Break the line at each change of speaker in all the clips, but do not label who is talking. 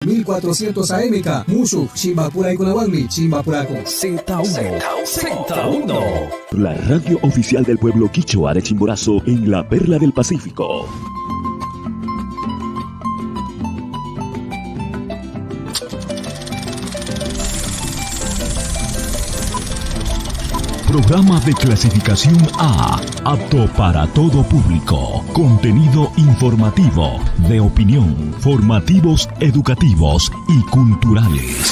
1400 AMK, Musu, Chimbapura y Kunawagmi, Chimbapuraco.
Z1. La radio oficial del pueblo quichua de Chimborazo en la Perla del Pacífico. Programa de clasificación A, apto para todo público. Contenido informativo, de opinión, formativos, educativos y culturales.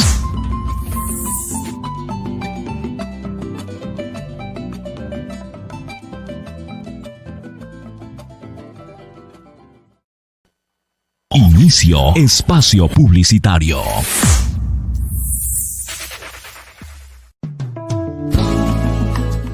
Inicio espacio publicitario.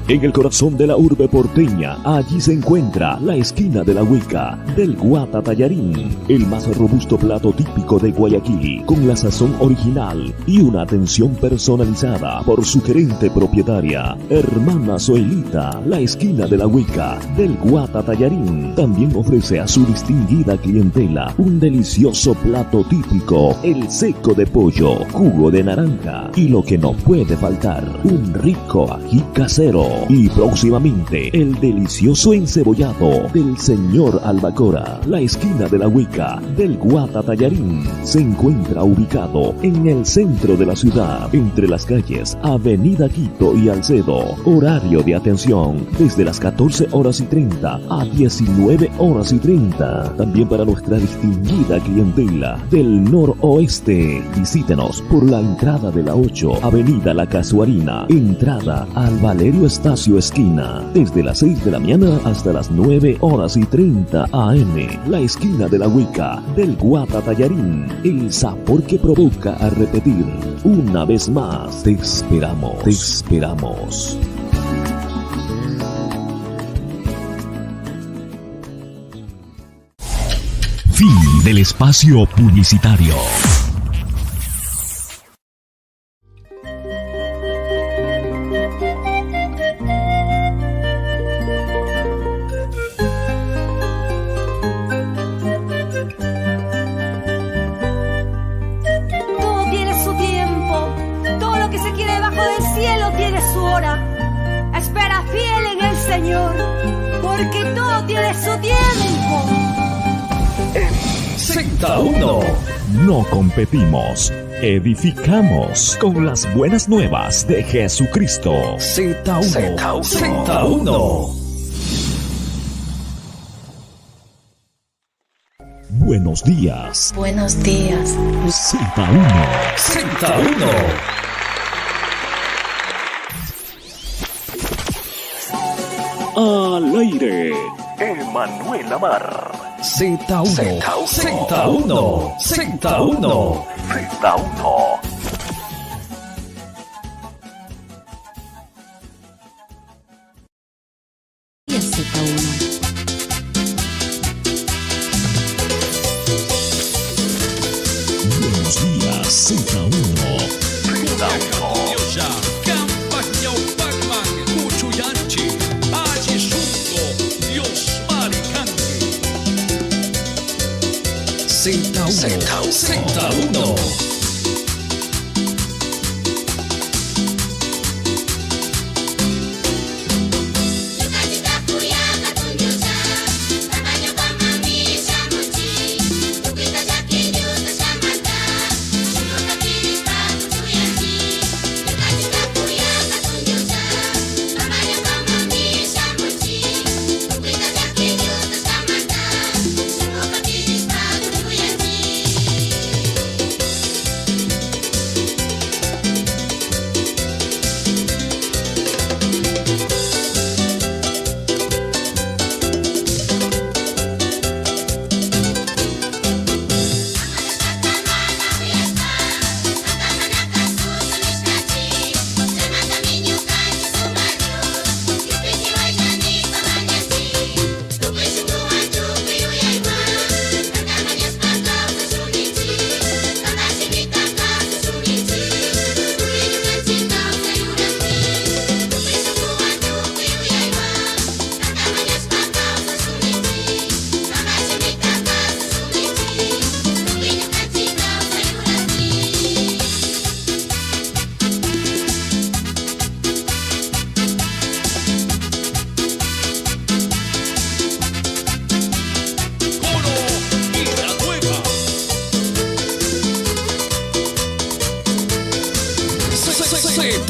En el corazón de la urbe porteña, allí se encuentra la esquina de la Hueca del Guata Tallarín, el más robusto plato típico de Guayaquil, con la sazón original y una atención personalizada por su gerente propietaria, Hermana Zoelita. La esquina de la Hueca del Guata Tallarín también ofrece a su distinguida clientela un delicioso plato típico, el seco de pollo, jugo de naranja y lo que no puede faltar, un rico ají casero. Y próximamente, el delicioso encebollado del señor Albacora. La esquina de la Hueca del Guata Tallarín se encuentra ubicado en el centro de la ciudad, entre las calles Avenida Quito y Alcedo. Horario de atención desde las 14:30 a 19:30. También para nuestra distinguida clientela del noroeste. Visítenos por la entrada de la 8, Avenida La Casuarina, entrada al Valerio Estacio Esquina, desde las 6 de la mañana hasta las 9:30 AM. La esquina de la Hueca del Guata Tallarín, el sabor que provoca a repetir. Una vez más, te esperamos, te esperamos. Fin del espacio publicitario. No competimos, edificamos con las buenas nuevas de Jesucristo. Z1. Buenos días.
Buenos días.
Z1. Al aire, Emanuel Amar. Z1.
Y es Z1.
Buenos días, Z1. Z1.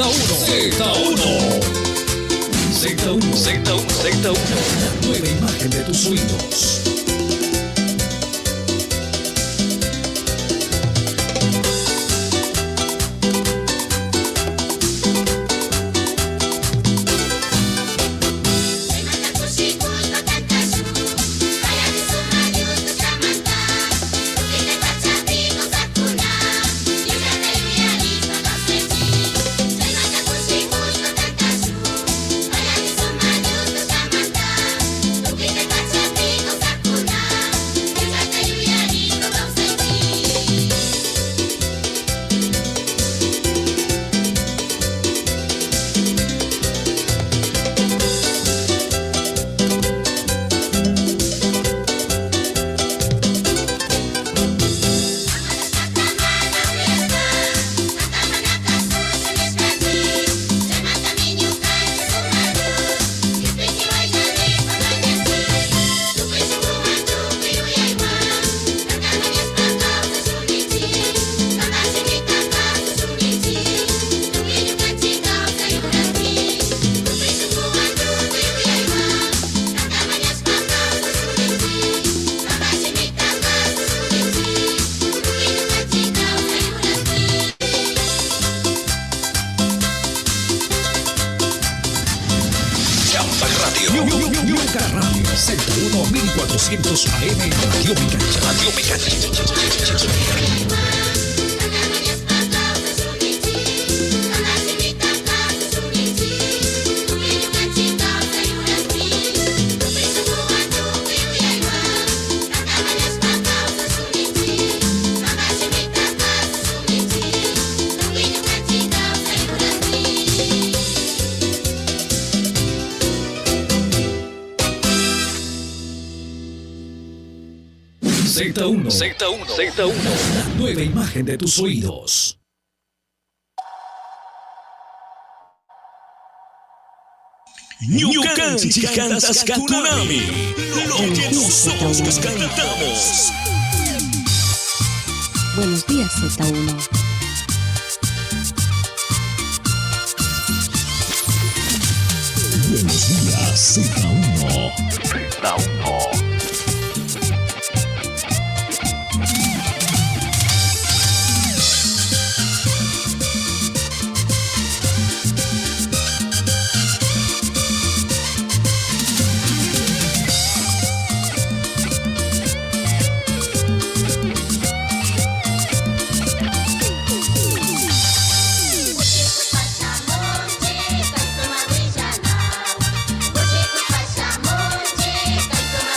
Z1, la nueva imagen de tus oídos. Z1 1400 AM Radio Z1, la nueva imagen de tus oídos.
Ñucan, si cantas Catunami, lo que nosotros cantamos.
Buenos días, Z1.
Buenos días, Z1.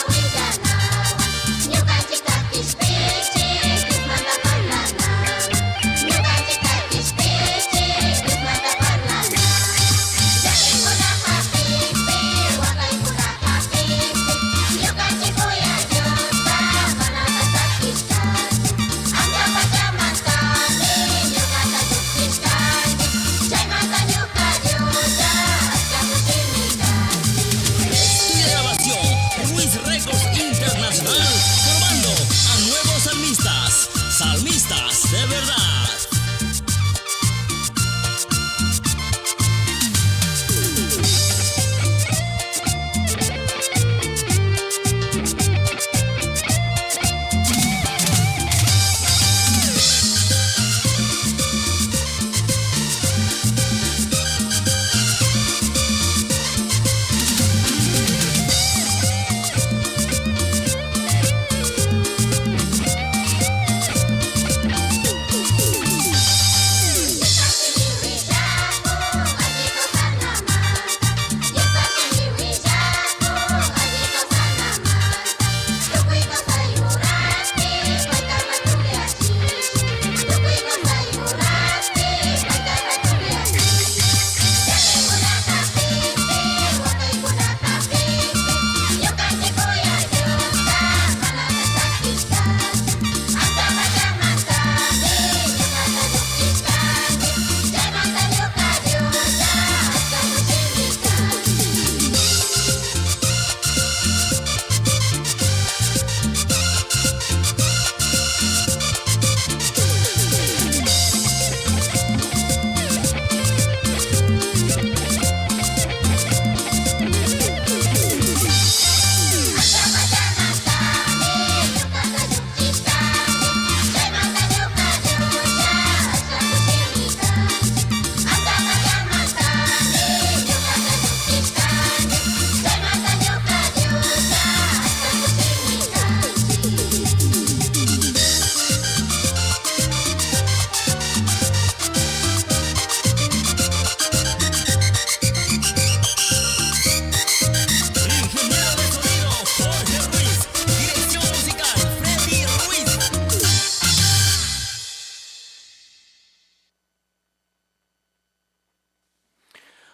Você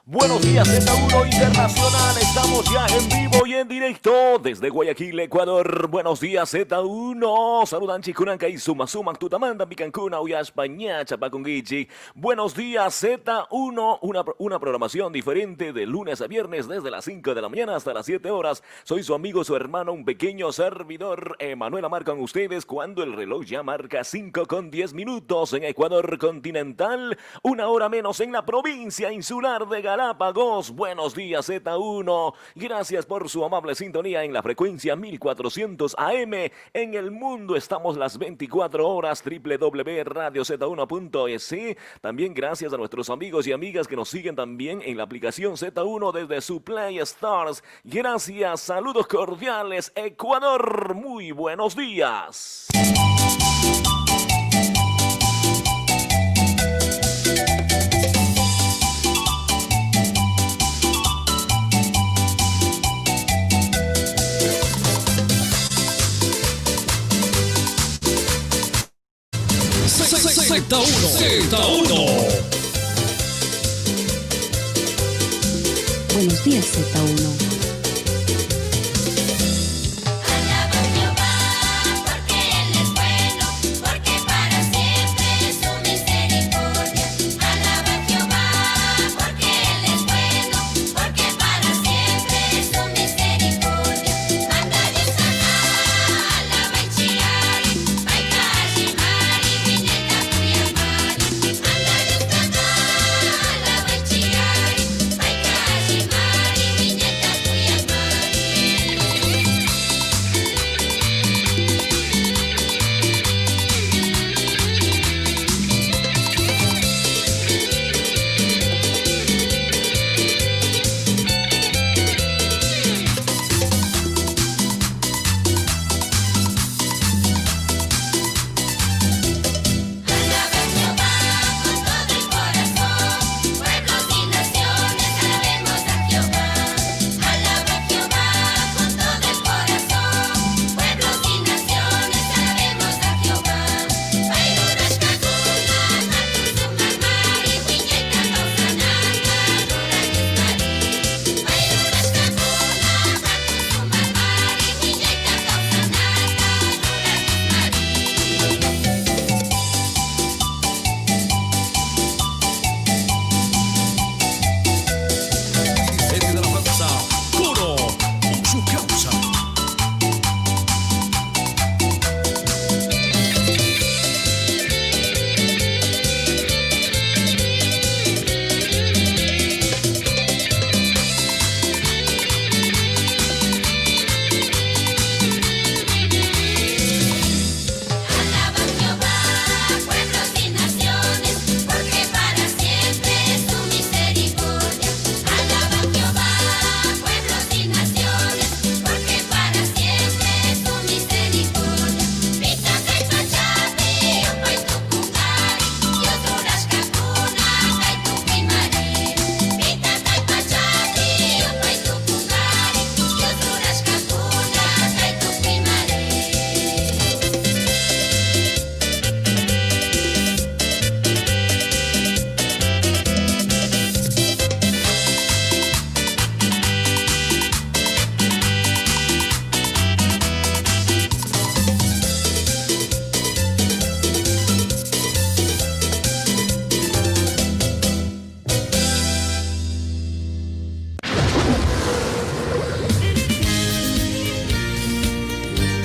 Buenos días, Z1 Internacional. Estamos ya en vivo y en directo desde Guayaquil, Ecuador. Buenos días, Z1. Saludan Chicunanca y Suma Tutamanda, Picancuna, Uyas, Pañá, Chapaconguichi. Buenos días, Z1. Una programación diferente de lunes a viernes desde las 5 de la mañana hasta las 7 horas. Soy su amigo, su hermano, un pequeño servidor, Emanuel Amar, con ustedes cuando el reloj ya marca 5:10 en Ecuador continental, 1 hora menos en la provincia insular de Galápagos. Buenos días, Z1. Gracias por su amable sintonía en la frecuencia 1400 AM. En el mundo estamos las 24 horas, www.radioz1.es. También gracias a nuestros amigos y amigas que nos siguen también en la aplicación Z1 desde su Play Stores. Gracias, saludos cordiales, Ecuador. Muy buenos días.
Z1.
Buenos días, Z1.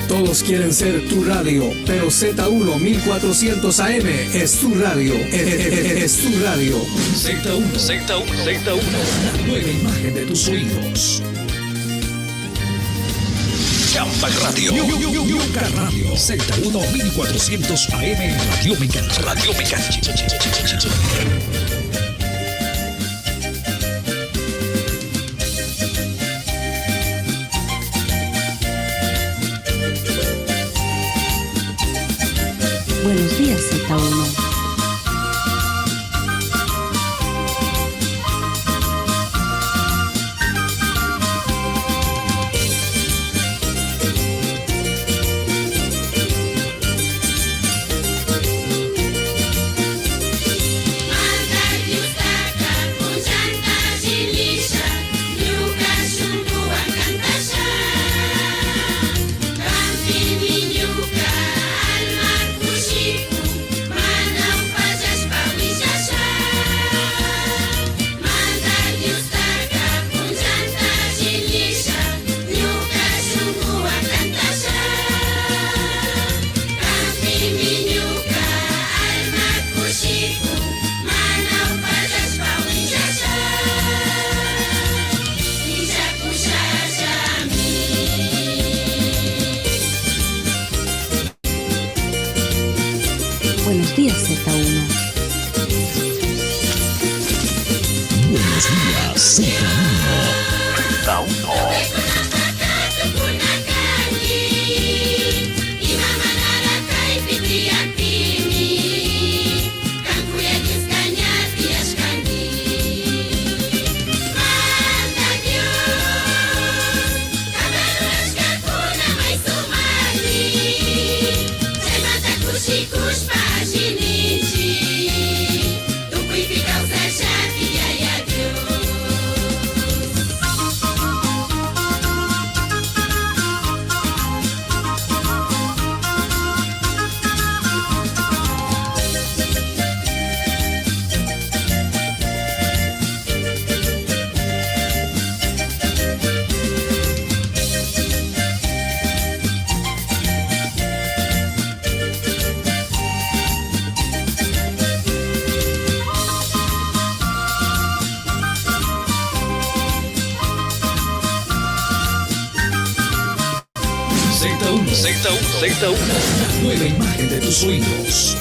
Todos quieren ser tu radio, pero Z1 1400 AM es tu radio, es tu radio.
Z1. La nueva imagen de tus oídos. Champa Radio. Yuca Radio. Z1 1400 AM. Radio Mecánica. Radio Mecánica.
Buenos días, Z1.
Manda
Buenos días, Z1. Z1, la nueva imagen de tus sueños.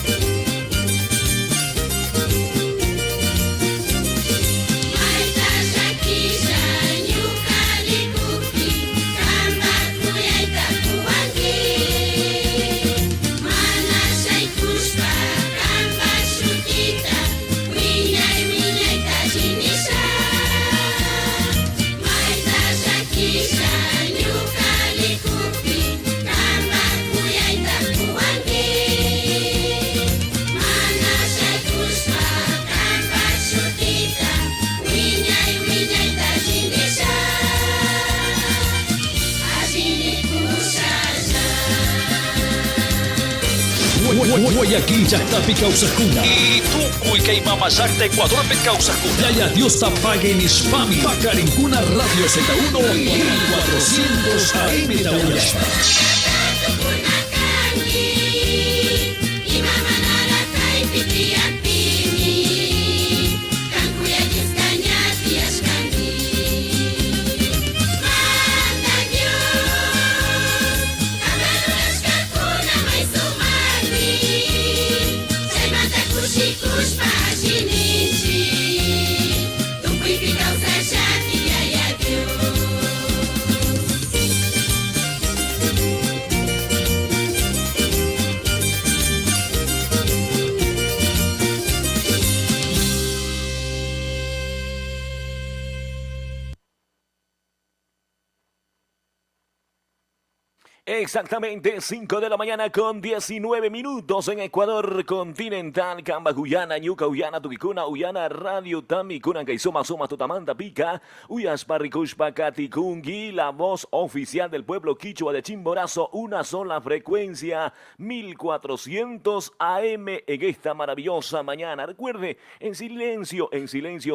Guayaquil Yactapi Causacuna y Tucuy Queimamazacta Ecuador pe Causacuna Yaya Dios tapague en Hispami Pacarincuna Radio Z1 1400 AM Tahuayapa.
Exactamente 5 de la mañana con 19 minutos en Ecuador continental, Camba, Guyana, Ñuca, Uyana, Tuquicuna, Uyana, Radio Tami, Kunankay, Soma, Tutamanta, Pica, Uyas, Parricushpa, Catikungi, la voz oficial del pueblo quichua de Chimborazo, una sola frecuencia, 1400 AM en esta maravillosa mañana. Recuerde, en silencio,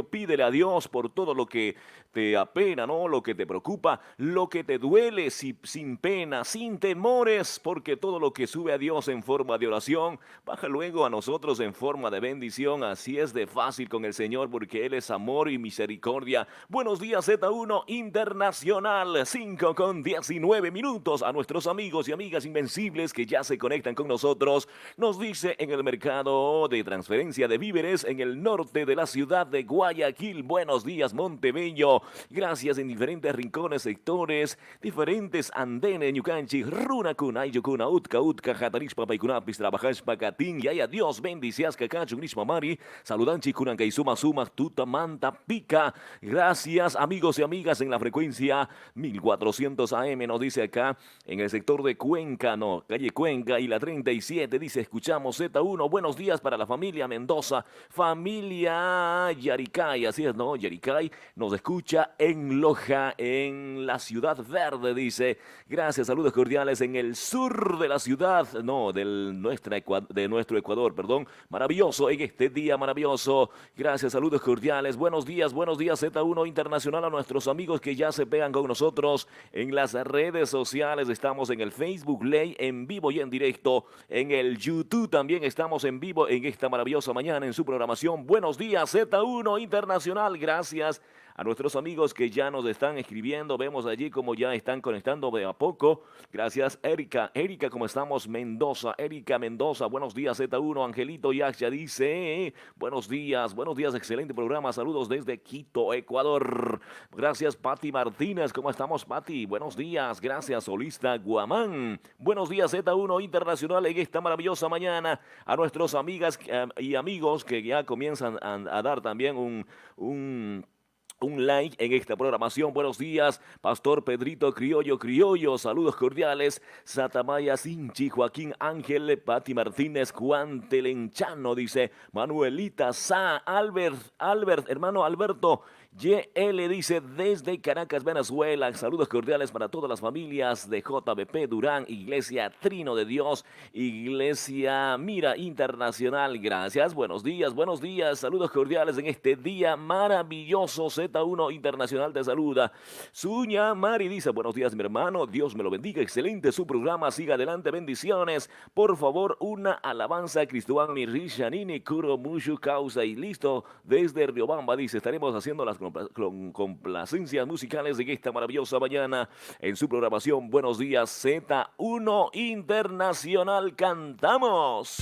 pídele a Dios por todo lo que te apena, ¿no? Lo que te preocupa, lo que te duele, sin pena, sin temores, porque todo lo que sube a Dios en forma de oración, baja luego a nosotros en forma de bendición. Así es de fácil con el Señor, porque Él es amor y misericordia. Buenos días, Z1 Internacional, 5 con 19 minutos. A nuestros amigos y amigas invencibles que ya se conectan con nosotros, nos dice en el mercado de transferencia de víveres en el norte de la ciudad de Guayaquil. Buenos días, Montebello. Gracias en diferentes rincones, sectores, diferentes andenes, Ñucanchi, Runacuna, Ayucuna, Utka, Jatarispa, Paikunapis, Trabajaspa, Catín, Yaya, Dios, bendicias, Cacachu, Grisma, Mari, Saludanchi, Kunankay, Suma, Tutamanta, Pica. Gracias, amigos y amigas en la frecuencia 1400 AM, nos dice acá, en el sector de Cuenca, no, calle Cuenca y la 37, dice, escuchamos Z1, buenos días para la familia Mendoza, familia Yaricay, así es, ¿no? Yaricay nos escucha en Loja, en la Ciudad Verde, dice, gracias, saludos cordiales en el sur de la ciudad, no, de nuestro Ecuador, perdón, maravilloso, en este día maravilloso, gracias, saludos cordiales, buenos días, Z1 Internacional, a nuestros amigos que ya se pegan con nosotros en las redes sociales, estamos en el Facebook Live en vivo y en directo, en el YouTube también estamos en vivo en esta maravillosa mañana en su programación, buenos días Z1 Internacional, gracias A nuestros amigos que ya nos están escribiendo, vemos allí como ya están conectando de a poco. Gracias, Erika. Erika, ¿cómo estamos? Mendoza, Erika Mendoza, buenos días, Z1. Angelito Yaxia dice, buenos días, excelente programa. Saludos desde Quito, Ecuador. Gracias, Pati Martínez. ¿Cómo estamos, Pati? Buenos días. Gracias, Solista Guamán. Buenos días, Z1 Internacional en esta maravillosa mañana. A nuestros amigas y amigos que ya comienzan a dar también un like en esta programación. Buenos días, Pastor Pedrito Criollo, saludos cordiales. Satamaya Sinchi, Joaquín Ángel, Pati Martínez, Juan Telenchano, dice Manuelita Sa, Albert, hermano Alberto. YL dice desde Caracas, Venezuela, saludos cordiales para todas las familias de JBP Durán, Iglesia Trino de Dios, Iglesia Mira Internacional. Gracias, buenos días, saludos cordiales en este día maravilloso. Z1 Internacional te saluda. Suña Mari dice, buenos días mi hermano, Dios me lo bendiga, excelente su programa, siga adelante, bendiciones. Por favor, una alabanza a Cristóbal Mirrishanini, Kuro Mushu Causa y listo. Desde Riobamba dice, estaremos haciendo las complacencias musicales de esta maravillosa mañana en su programación. Buenos días, Z1 Internacional, cantamos.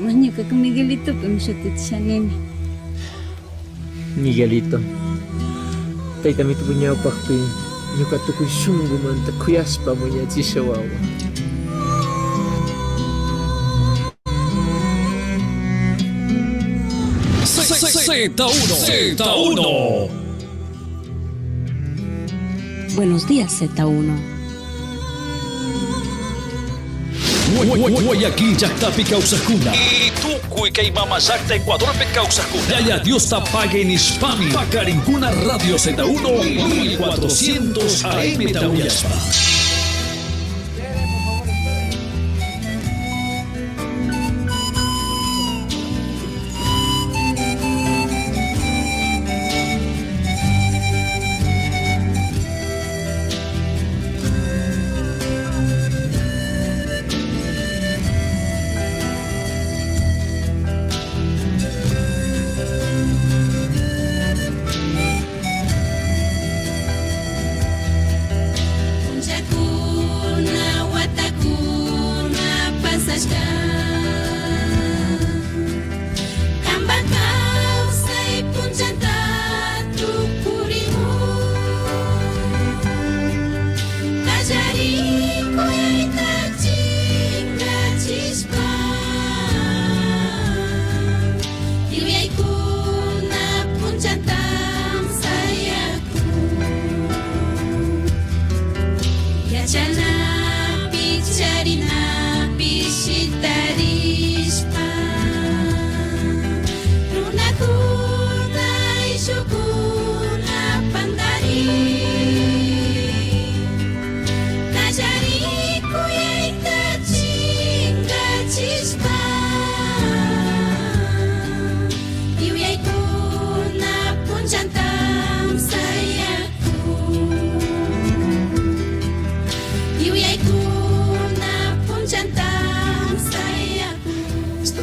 Ñuka Miguelito Pemshatitchanin.
Miguelito, taytamita puñawpaqpi ñuka tukuy shunqumanta kuyaspa muñachisha wawa.
Z1.
Buenos días, Z1.
Guayaquil llaqtapi kawsaqkuna y tukuy kay mamasaqta Ecuadorpi kawsaqkuna yaya Diosta pague nispami Paqarinkuna Radio Z1 1400 AM Tauyaspa.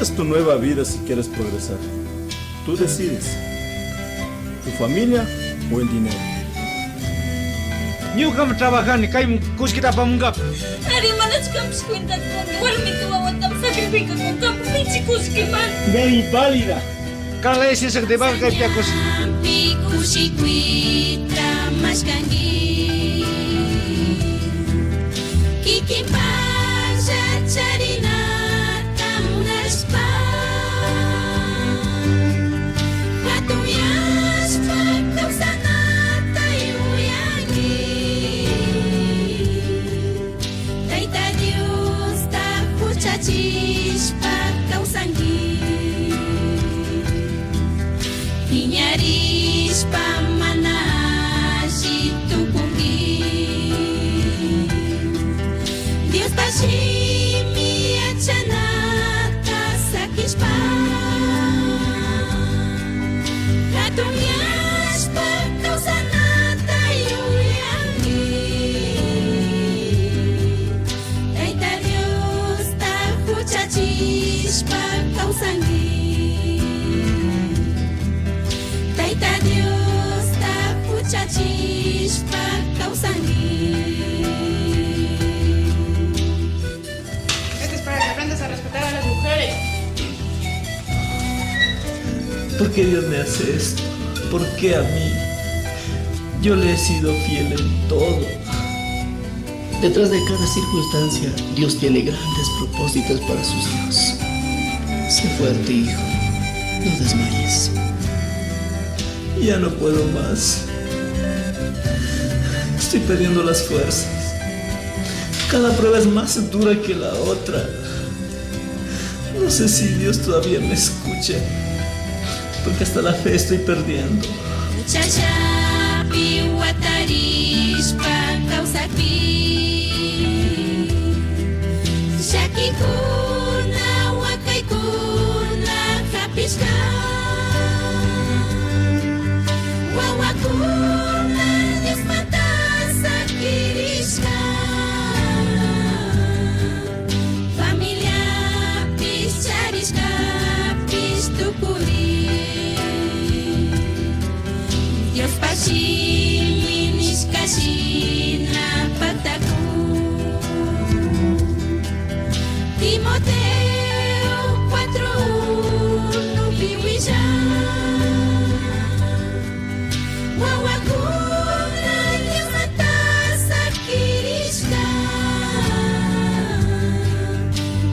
Es tu nueva vida si quieres progresar. Tú decides. Tu familia o el dinero.
Ñuqam trabajani kay kuskita pamungap.
Ari manachkam skwintat mo. Warmi kawawatam sacrifica con campo pichi kuskiman.
Gay válida. Kala ese se deba kay piakos.
Pikushikuita maskangi. Kiki pasha charina tamunaspa. Patuyas pagkausana tayo yangi. Taita Dios ta puchachis pagkausangi. Hinyaris pamanashi tukungi. Dios pashimi achana.
Esto es para que aprendas a respetar a las mujeres.
¿Por qué Dios me hace esto? ¿Por qué a mí? Yo le he sido fiel en todo.
Detrás de cada circunstancia, Dios tiene grandes propósitos para sus hijos. Sé fuerte, hijo. No desmayes.
Ya no puedo más. Estoy perdiendo las fuerzas. Cada prueba es más dura que la otra. No sé si Dios todavía me escucha, porque hasta la fe estoy perdiendo.
Dios pasi minis kasih na pataku Timoteo 4:1 biwisa Wawaku na Dios mata sa kiriska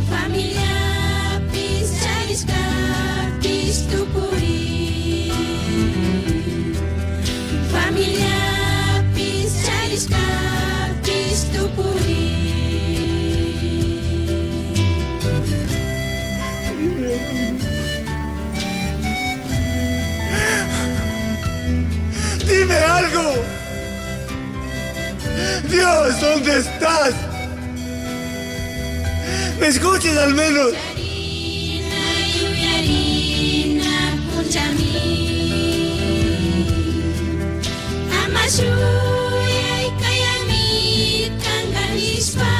Familia pis chariska pis tupuri Familia pis chariska pis tupuri
¡Dime algo! Dios, ¿dónde estás? ¿Me escuchas al menos?
Amasuyay kayami kangganispa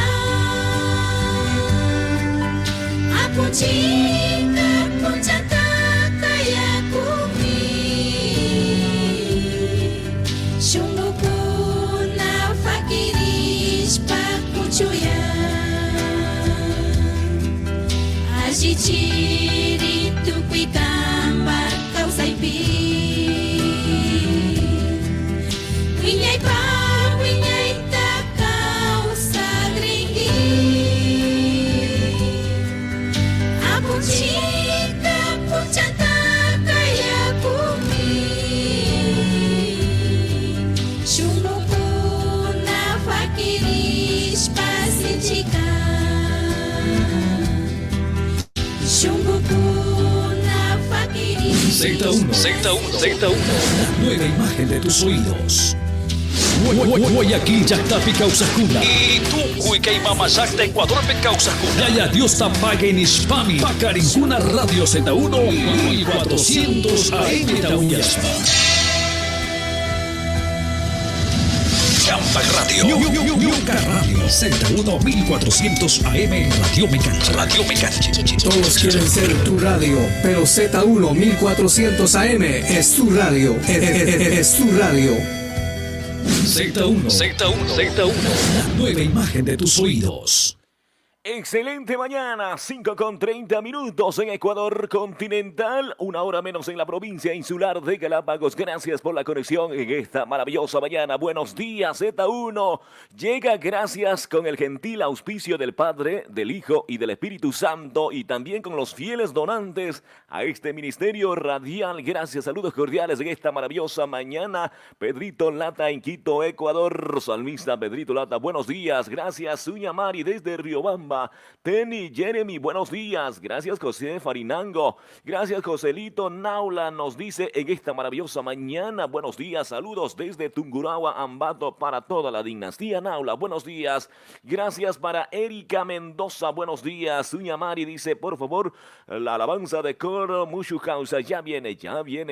Apuchika punchata kaya kumi Shunguku na fakirispa kuchuya Ajichiri tukwi kamba kausaipi Winyay pa, winyay takaw sa gringi Apong chika, punchata kaya kumi Shumuko na fakiris pasin chika Shumuko na fakiris
Z1, la nueva imagen de tus oídos. Guayaquil, Yactapi, Causacuna. Y tú, Huicay, Mamasacta, Ecuador, Causacuna. Yaya, Dios te pague en Hispami. Pacarincuna Radio Z1, 1400 AM Tauyaspa. Champa Radio. Yuca Radio. Z1, 1400 AM Radio Mecanche.
Todos quieren ser tu radio, pero Z1 1400 AM es tu radio. Es tu radio.
Z1, la nueva imagen de tus oídos.
Excelente mañana, 5:30 en Ecuador continental, 1 hora menos en la provincia insular de Galápagos. Gracias por la conexión en esta maravillosa mañana. Buenos días, Z1. Llega gracias con el gentil auspicio del Padre, del Hijo y del Espíritu Santo, y también con los fieles donantes a este ministerio radial. Gracias, saludos cordiales en esta maravillosa mañana. Pedrito Lata en Quito, Ecuador. Salmista Pedrito Lata, buenos días. Gracias, Suña Mari desde Riobamba. Tenny, Jeremy, buenos días. Gracias, José Farinango. Gracias, Joselito Naula nos dice en esta maravillosa mañana. Buenos días, saludos desde Tungurahua, Ambato, para toda la dinastía Naula. Buenos días. Gracias para Erika Mendoza. Buenos días. Suña Mari dice, por favor, la alabanza de coro Mushu Causa. Ya viene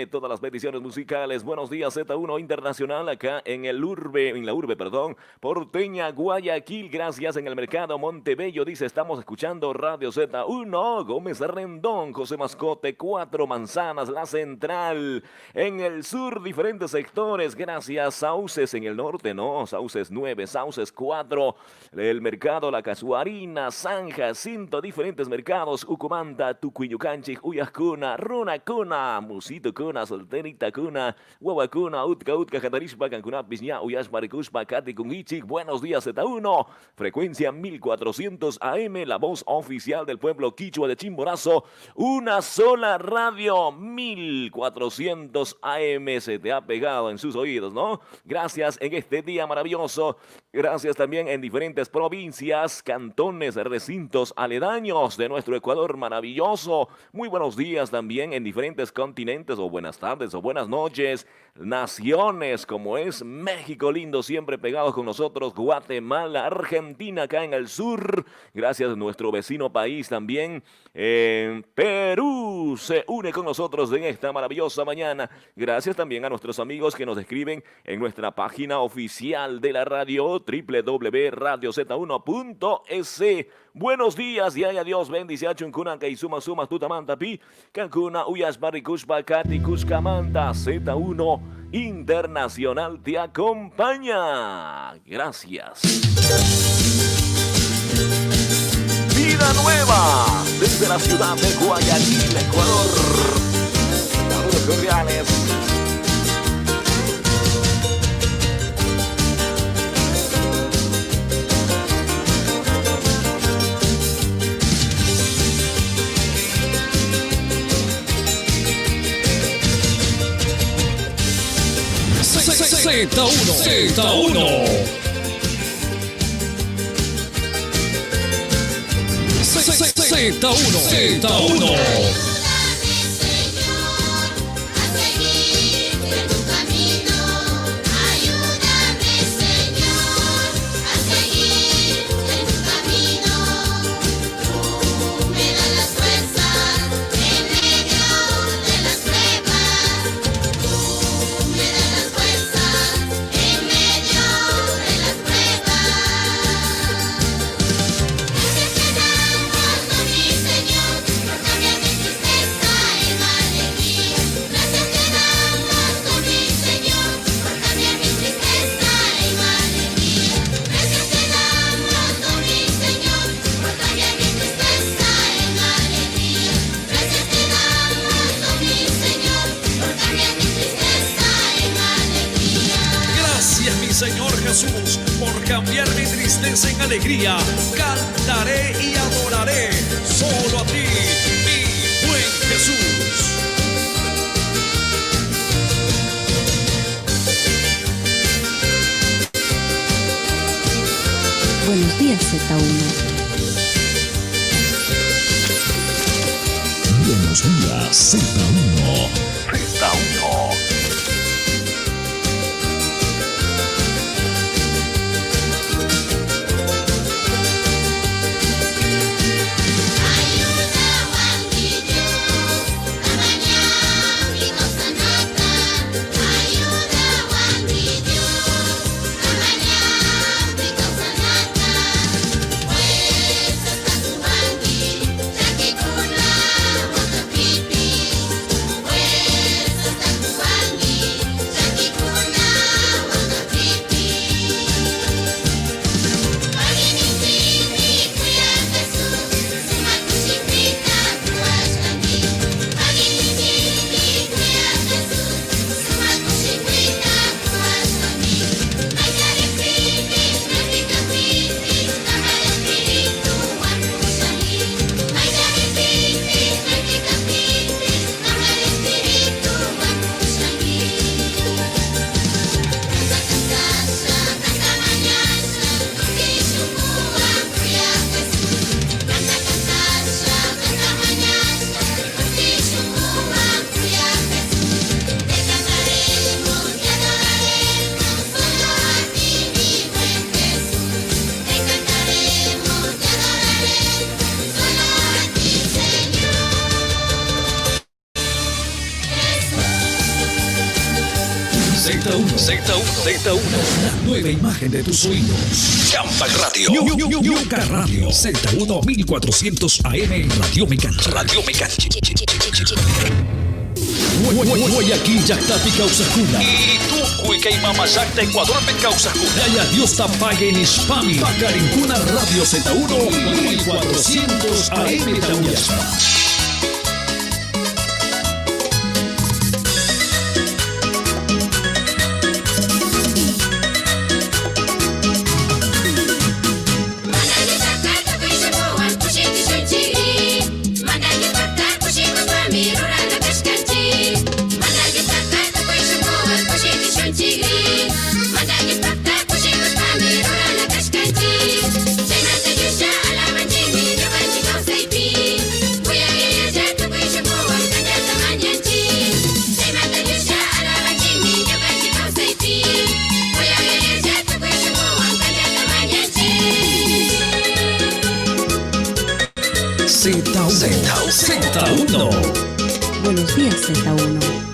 todas las peticiones musicales. Buenos días, Z1 Internacional acá en la urbe, porteña, Guayaquil. Gracias en el mercado Montebello. Dice dice, estamos escuchando Radio Z1, Gómez Rendón, José Mascote, 4 Manzanas, La Central, en el sur, diferentes sectores, gracias, Sauces en el norte, no, Sauces 9, Sauces 4, el mercado La Casuarina, San Jacinto, diferentes mercados, Ucumanta, Tucuyucanchi, Uyascuna, Runacuna, Musito Cuna, Solterita Cuna, Huavacuna, Utca, Catarishpa, Cancuna, Pisña, Uyas, Maricuspa, Cati, Cungichic, buenos días Z1, frecuencia 1400 AM, la voz oficial del pueblo quichua de Chimborazo, una sola radio, 1400 AM, se te ha pegado en sus oídos, ¿no? Gracias en este día maravilloso, gracias también en diferentes provincias, cantones, recintos aledaños de nuestro Ecuador maravilloso, muy buenos días también en diferentes continentes, o buenas tardes, o buenas noches, naciones como es México lindo, siempre pegados con nosotros, Guatemala, Argentina acá en el sur, gracias a nuestro vecino país también, Perú se une con nosotros en esta maravillosa mañana, gracias también a nuestros amigos que nos escriben en nuestra página oficial de la radio, www.radioz1.es. Buenos días, y haya Dios bendice a Chuncuna, que suma tutamanta pi, Cancuna, Uyas, Barricushpa, Cati, Cuscamanta, Z1 Internacional te acompaña. Gracias. Vida nueva desde la ciudad de Guayaquil, Ecuador. Saludos cordiales.
Z1. En alegría, cantaré y adoraré solo a ti, mi buen Jesús.
Buenos días, Z1.
Buenos días, Z1.
Z1.
Pues
Z1, la nueva imagen de tus oídos. Champa Radio. Yuca Radio. Z1 1400 AM Radio Mecanchi. Guayaquil, Yactapi, Causacuna. Y tú, Cuica Mamayac de Ecuador, Causacuna. Yaya Dios Tapague en Hispami. Pacarincuna Radio Z1 1400 AM Tauyaspa. Z1.
Buenos días, Z1.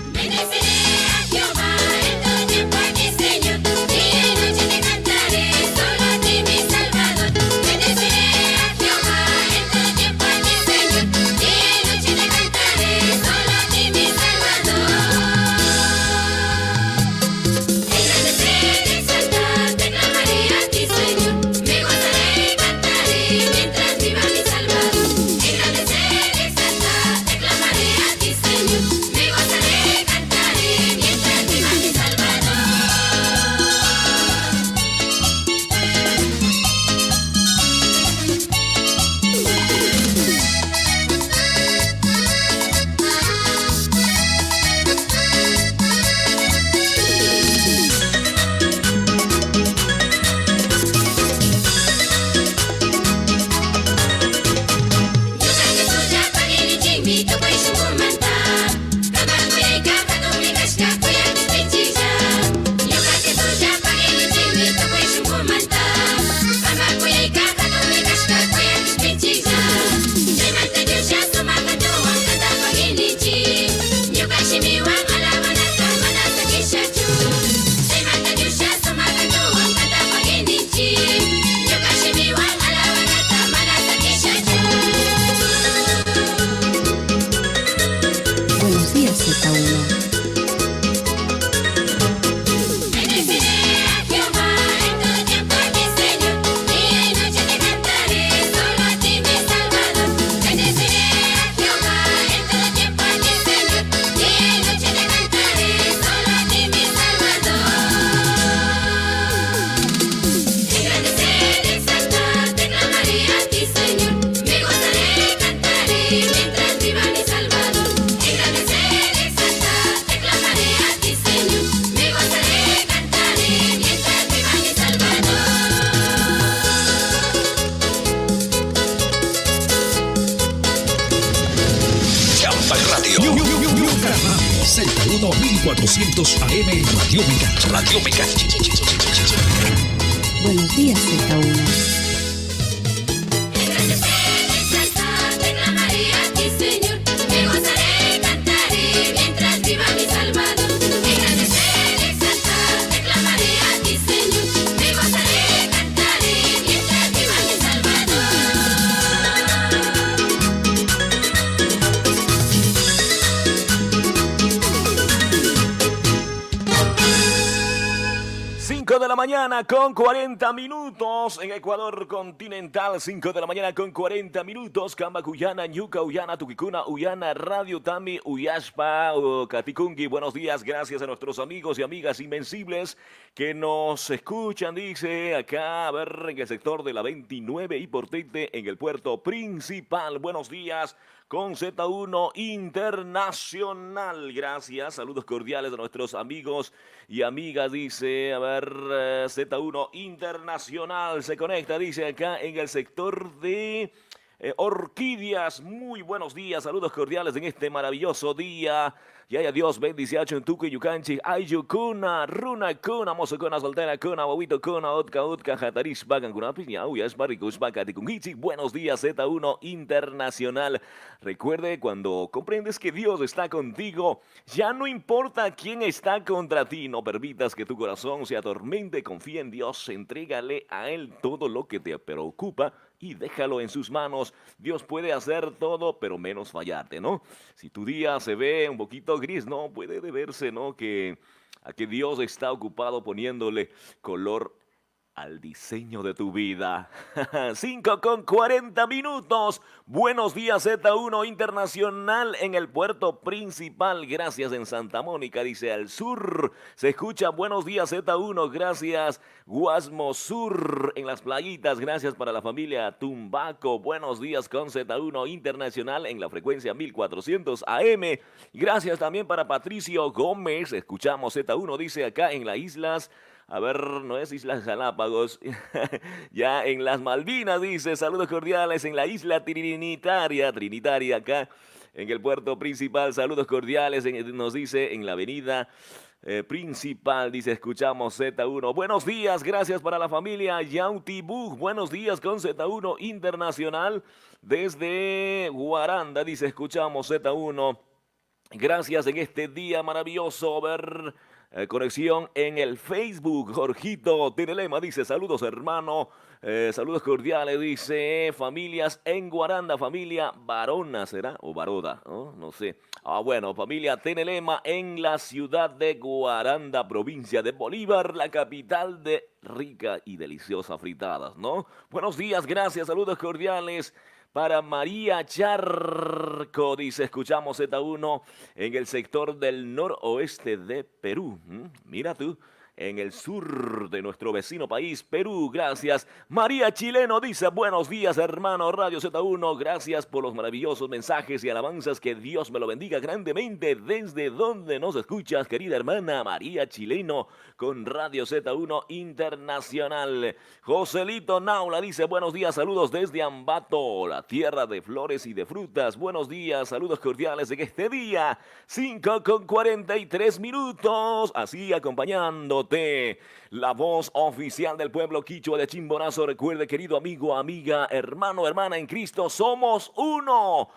Z1 1400 AM Radio Mecanchi.
Buenos días, Z1.
De la mañana con 40 minutos en Ecuador continental, 5 de la mañana con 40 minutos, Camba Cuyana, Ñuca, Uyana, Tuquicuna, Uyana, Radio Tami, Uyashpa, Catikungi. Buenos días, gracias a nuestros amigos y amigas invencibles que nos escuchan, dice acá, a ver, en el sector de la 29 y Portete, en el puerto principal. Buenos días con Z1 Internacional. Gracias, saludos cordiales a nuestros amigos y amigas, dice, a ver, Z1 Internacional se conecta, dice acá en el sector de Orquídeas, muy buenos días, saludos cordiales en este maravilloso día. Yaya Dios bendice a Chuntuku y Yucanchi, Ayukuna, Runa Kuna, Mosocona, Soltera Kuna, Wawito Kuna, Otka, Jatarish, Bagan Kuna, Piña, Uyas, Barricus, Bacatikungichi. Buenos días, Z1 Internacional. Recuerde, cuando comprendes que Dios está contigo, ya no importa quién está contra ti, no permitas que tu corazón se atormente, confía en Dios, entrégale a Él todo lo que te preocupa y déjalo en sus manos. Dios puede hacer todo, pero menos fallarte, ¿no? Si tu día se ve un poquito gris, no puede deberse, ¿no? A que Dios está ocupado poniéndole color al diseño de tu vida. 5:40. Buenos días, Z1 Internacional en el puerto principal. Gracias en Santa Mónica, dice al sur. Se escucha buenos días, Z1. Gracias, Guasmo Sur en las playitas. Gracias para la familia Tumbaco. Buenos días con Z1 Internacional en la frecuencia 1400 AM. Gracias también para Patricio Gómez. Escuchamos Z1, dice acá en las islas. A ver, no es Islas Galápagos, ya en las Malvinas, dice, saludos cordiales en la isla Trinitaria acá en el puerto principal, saludos cordiales, nos dice en la avenida principal, dice, escuchamos Z1. Buenos días, gracias para la familia Yautibú, buenos días con Z1 Internacional desde Guaranda, dice, escuchamos Z1. Gracias en este día maravilloso, ver... conexión en el Facebook. Jorgito Tinelema dice, saludos hermano, saludos cordiales, dice, familias en Guaranda, familia Barona, ¿será? O Baroda, ¿no? No sé. Bueno, familia Tinelema en la ciudad de Guaranda, provincia de Bolívar, la capital de rica y deliciosa fritadas, ¿no? Buenos días, gracias, saludos cordiales. Para María Charco, dice, escuchamos Z1 en el sector del noroeste de Perú. Mira tú, en el sur de nuestro vecino país, Perú. Gracias. María Chileno dice, buenos días, hermano Radio Z1. Gracias por los maravillosos mensajes y alabanzas. Que Dios me lo bendiga grandemente. ¿Desde donde nos escuchas, querida hermana María Chileno, con Radio Z1 Internacional? Joselito Naula dice, buenos días, saludos desde Ambato, la tierra de flores y de frutas. Buenos días, saludos cordiales en este día. 5:43. Así acompañando la voz oficial del pueblo quichua de Chimborazo. Recuerde, querido amigo, amiga, hermano, hermana en Cristo, somos uno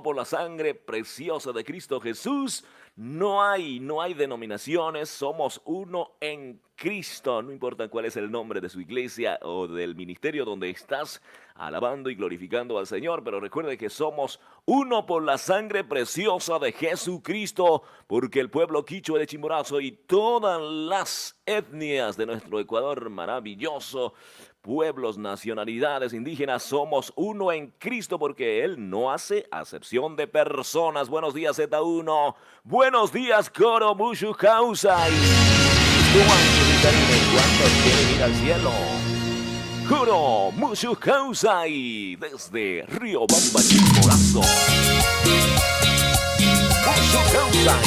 por la sangre preciosa de Cristo Jesús. No hay denominaciones, somos uno en Cristo. No importa cuál es el nombre de su iglesia o del ministerio donde estás alabando y glorificando al Señor, pero recuerde que somos uno por la sangre preciosa de Jesucristo, porque el pueblo quichua de Chimborazo y todas las etnias de nuestro Ecuador maravilloso, pueblos, nacionalidades indígenas, somos uno en Cristo, porque Él no hace acepción de personas. Buenos días, Z1. Buenos días, Coro Mushu Kausai. ¿Cuántos quieren ir al cielo? Coro Mushu Kausai desde Río Bamba, Chimborazo. Mushu Kausai.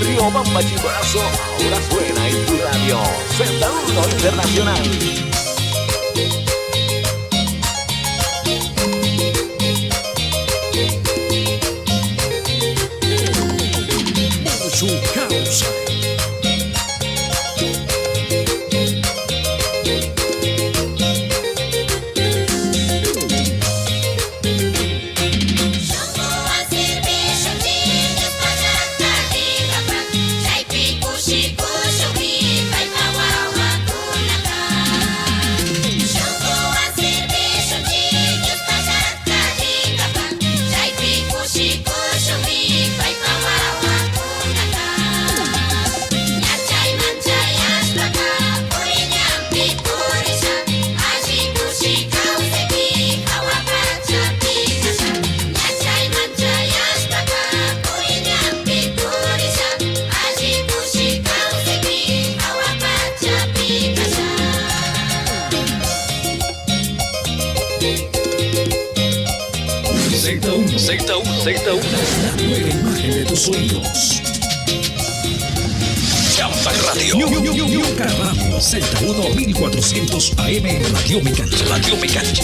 Riobamba, Chimborazo, ahora suena en tu radio. Z1 Internacional.
Su causa. Z1, la nueva imagen de tus oídos. Chamba Radio. Ñuca Radio. Z1 1400 AM. Radio Micancha. Radio Micancha.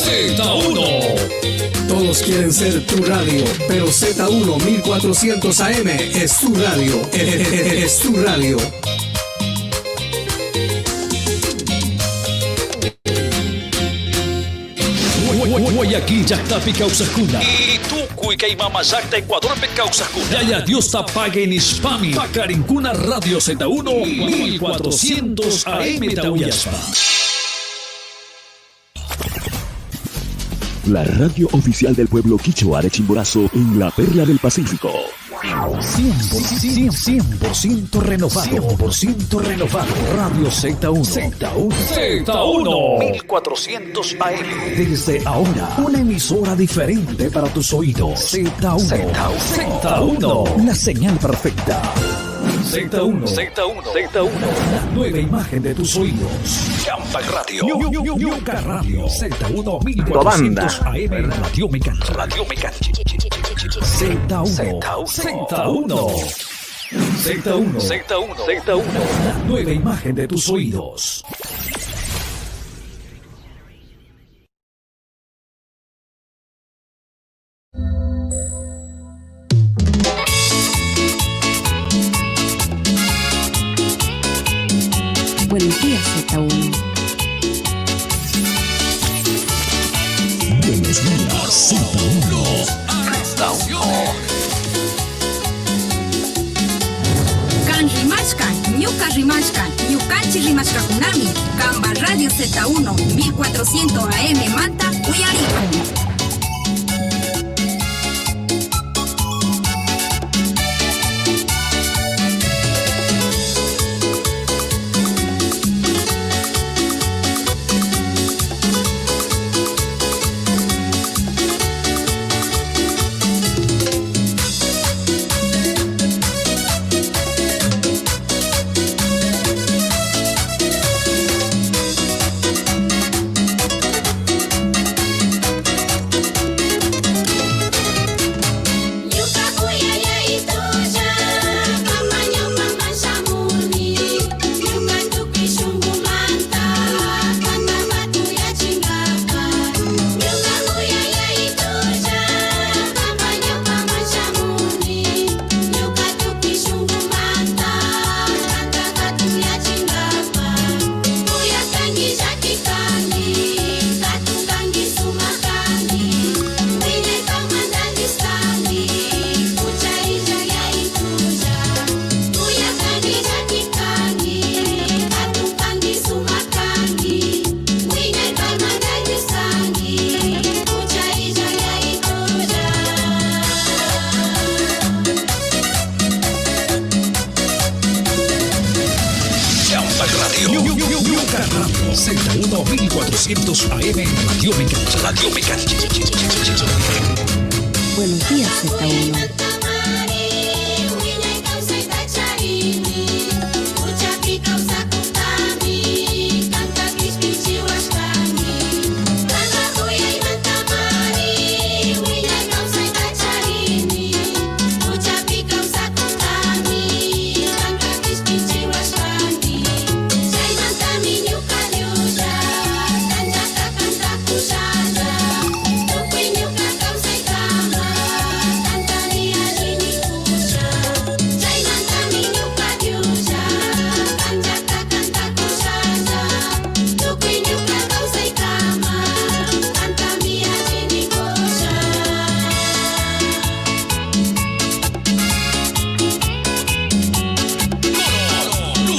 Z1. Todos quieren ser tu radio, pero Z1 1400 AM es tu radio. Es tu radio.
Guayaquil, Yactapi, Causacuna. Y Tucuy, Caimamazacta, Ecuador, Causacuna. Yaya, Dios te pague en Spami. Pacarincuna, Radio Z1, 1400 AM, Tauyaspa.
La radio oficial del pueblo quichua de Chimborazo en la Perla del Pacífico.
100% renovado. 100% renovado. Radio Z1. Z1. 1400 AM. Desde ahora, una emisora diferente para tus oídos. Z1. La señal perfecta. Z1. La nueva imagen de tus oídos. Chamba Radio. Ñuca Radio. Z1 1400 AM. Radio Micancha. Radio Micancha. Z1. La nueva imagen de tus oídos.
Buenos días, Z1.
Buenos días, Z1.
Kan rimashka, ñuka rimashka, ñukanchi rimashkakunami. Kamba Radio Z1, 1400 AM manta, uyarikun.
Radio Z1 1400 AM, Radio Mecánica. Radio Mecánica.
Buenos días, Z1.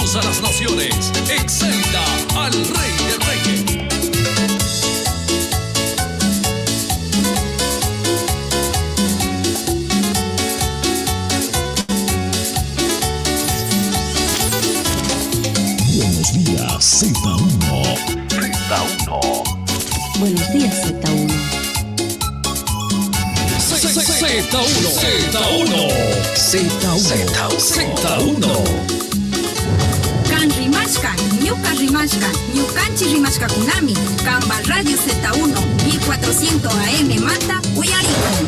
A las naciones, exalta al rey del reggae.
Buenos días, Z1.
Buenos días, Z1.
Z1.
Kan rimashkan, ñuka rimashkan, ñukanchi rimashkakunami, Kamba Radio Z1, 1400 AM manta, uyarikun.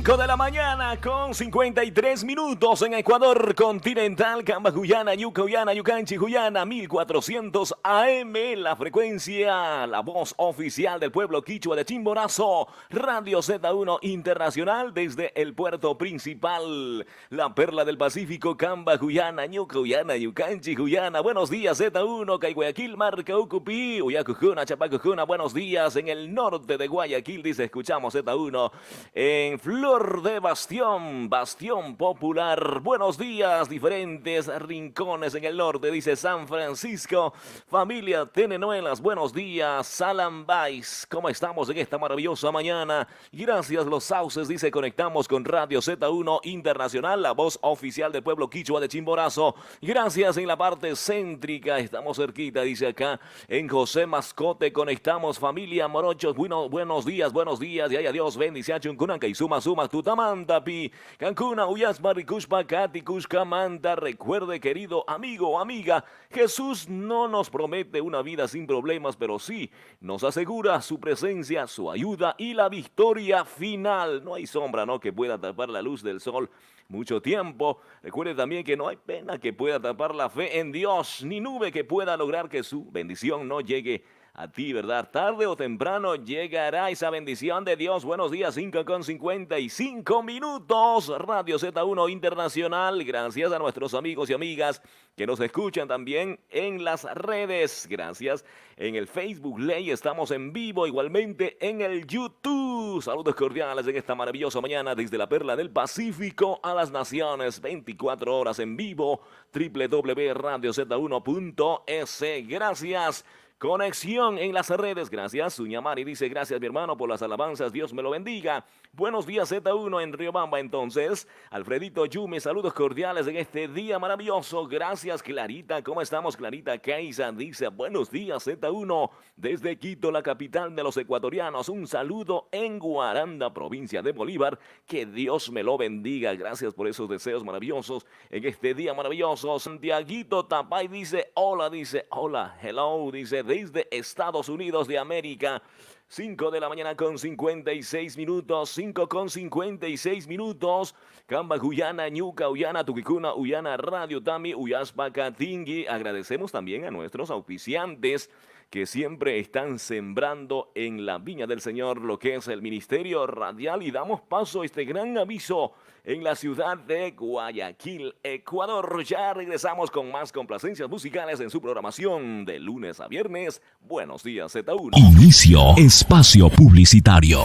De la mañana con 53 minutos en Ecuador continental, Camba, Guyana, Ñuca, Guyana, Yucanchi, Guyana, 1400 AM, la frecuencia, la voz oficial del pueblo quichua de Chimborazo, Radio Z1 Internacional desde el puerto principal, la perla del Pacífico, Camba, Guyana, Ñuca, Guyana, Yucanchi, Guyana. Buenos días Z1, Guayaquil, Marca, Ucupí, Uyacujuna, Chapacujuna. Buenos días en el norte de Guayaquil, dice, escuchamos Z1 en Flor de Bastión, Bastión Popular. Buenos días, diferentes rincones en el norte, dice San Francisco. Familia Tenenoelas, buenos días. Salambais, ¿cómo estamos en esta maravillosa mañana? Gracias, Los Sauces, dice, conectamos con Radio Z1 Internacional, la voz oficial del pueblo quichua de Chimborazo. Gracias en la parte céntrica, estamos cerquita, dice acá, en José Mascote, conectamos. Familia Morochos, buenos días, y ay, adiós, bendición, Chunkunanca y suma, Tutamanta, Pi, Cancuna, Uyas, Maricushpa, Cati, Cushcamanta. Recuerde, querido amigo o amiga, Jesús no nos promete una vida sin problemas, pero sí nos asegura su presencia, su ayuda y la victoria final. No hay sombra, ¿no?, que pueda tapar la luz del sol mucho tiempo. Recuerde también que no hay pena que pueda tapar la fe en Dios, ni nube que pueda lograr que su bendición no llegue a ti, ¿verdad? Tarde o temprano llegará esa bendición de Dios. Buenos días, 5:55. Radio Z1 Internacional. Gracias a nuestros amigos y amigas que nos escuchan también en las redes. Gracias. En el Facebook Ley estamos en vivo, igualmente en el YouTube. Saludos cordiales en esta maravillosa mañana desde la Perla del Pacífico a las naciones. 24 horas en vivo. www.radioz1.es. Gracias. conexión en las redes. Gracias. Suñamari dice, gracias mi hermano por las alabanzas. Dios me lo bendiga. Buenos días Z1 en Riobamba entonces. Alfredito Yume, saludos cordiales en este día maravilloso. Gracias Clarita. ¿Cómo estamos Clarita? Keisa dice, buenos días Z1 desde Quito, la capital de los ecuatorianos. Un saludo en Guaranda, provincia de Bolívar. Que Dios me lo bendiga. Gracias por esos deseos maravillosos en este día maravilloso. Santiaguito Tapay dice hola, hello, dice desde Estados Unidos de América. 5 de la mañana con 56 minutos, 5 con 56 minutos. Camba, Guyana, Ñuca, Uyana, Tuquicuna, Uyana, Radio Tami, Uyaspa, Catingui. Agradecemos también a nuestros auspiciantes que siempre están sembrando en la viña del Señor lo que es el Ministerio Radial. Y damos paso a este gran aviso en la ciudad de Guayaquil, Ecuador. Ya regresamos con más complacencias musicales en su programación de lunes a viernes. Buenos días Z1.
Inicio espacio publicitario.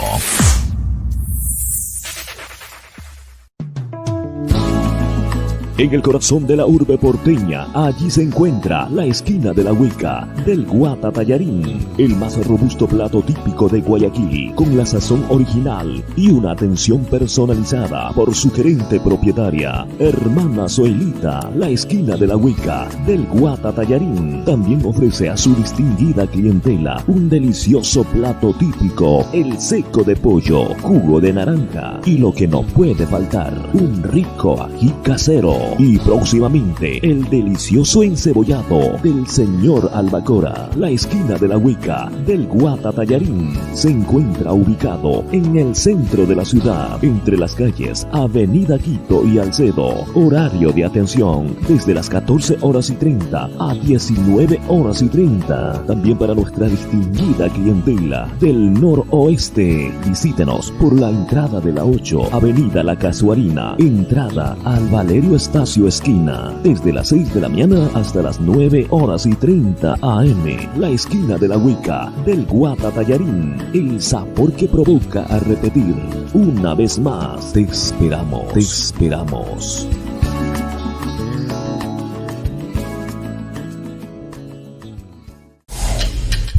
En el corazón de la urbe porteña, allí se encuentra la esquina de la Huica, del Guata Tallarín, el más robusto plato típico de Guayaquil, con la sazón original y una atención personalizada por su gerente propietaria, Hermana Zoelita. La esquina de la Huica, del Guata Tallarín, también ofrece a su distinguida clientela un delicioso plato típico, el seco de pollo, jugo de naranja y lo que no puede faltar, un rico ají casero. Y próximamente, el delicioso encebollado del señor Albacora. La esquina de la Huica, del Guata Tallarín, se encuentra ubicado en el centro de la ciudad, entre las calles Avenida Quito y Alcedo. Horario de atención, desde las 14:30 a 19:30. También para nuestra distinguida clientela del noroeste. Visítenos por la entrada de la 8, Avenida La Casuarina, entrada al Valerio Estacio Esquina, desde las 6 de la mañana hasta las 9:30 AM. La esquina de la Huica, del Guata Tallarín, el sabor que provoca a repetir. Una vez más, te esperamos, te esperamos.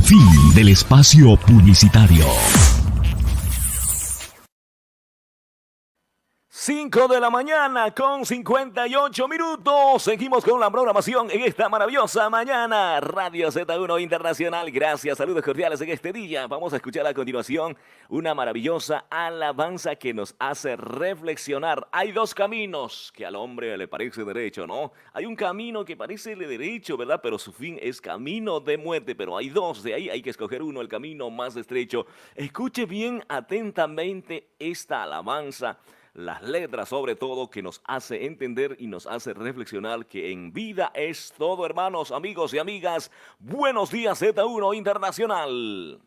Fin del espacio publicitario.
5 de la mañana con 58 minutos. Seguimos con la programación en esta maravillosa mañana. Radio Z1 Internacional. Gracias, saludos cordiales en este día. Vamos a escuchar a continuación una maravillosa alabanza que nos hace reflexionar. Hay dos caminos que al hombre le parece derecho, ¿no? Hay un camino que parece derecho, ¿verdad? Pero su fin es camino de muerte. Pero hay dos, de ahí hay que escoger uno, el camino más estrecho. Escuche bien atentamente esta alabanza. Las letras sobre todo que nos hace entender y nos hace reflexionar que en vida es todo, hermanos, amigos y amigas. Buenos días Z1 Internacional.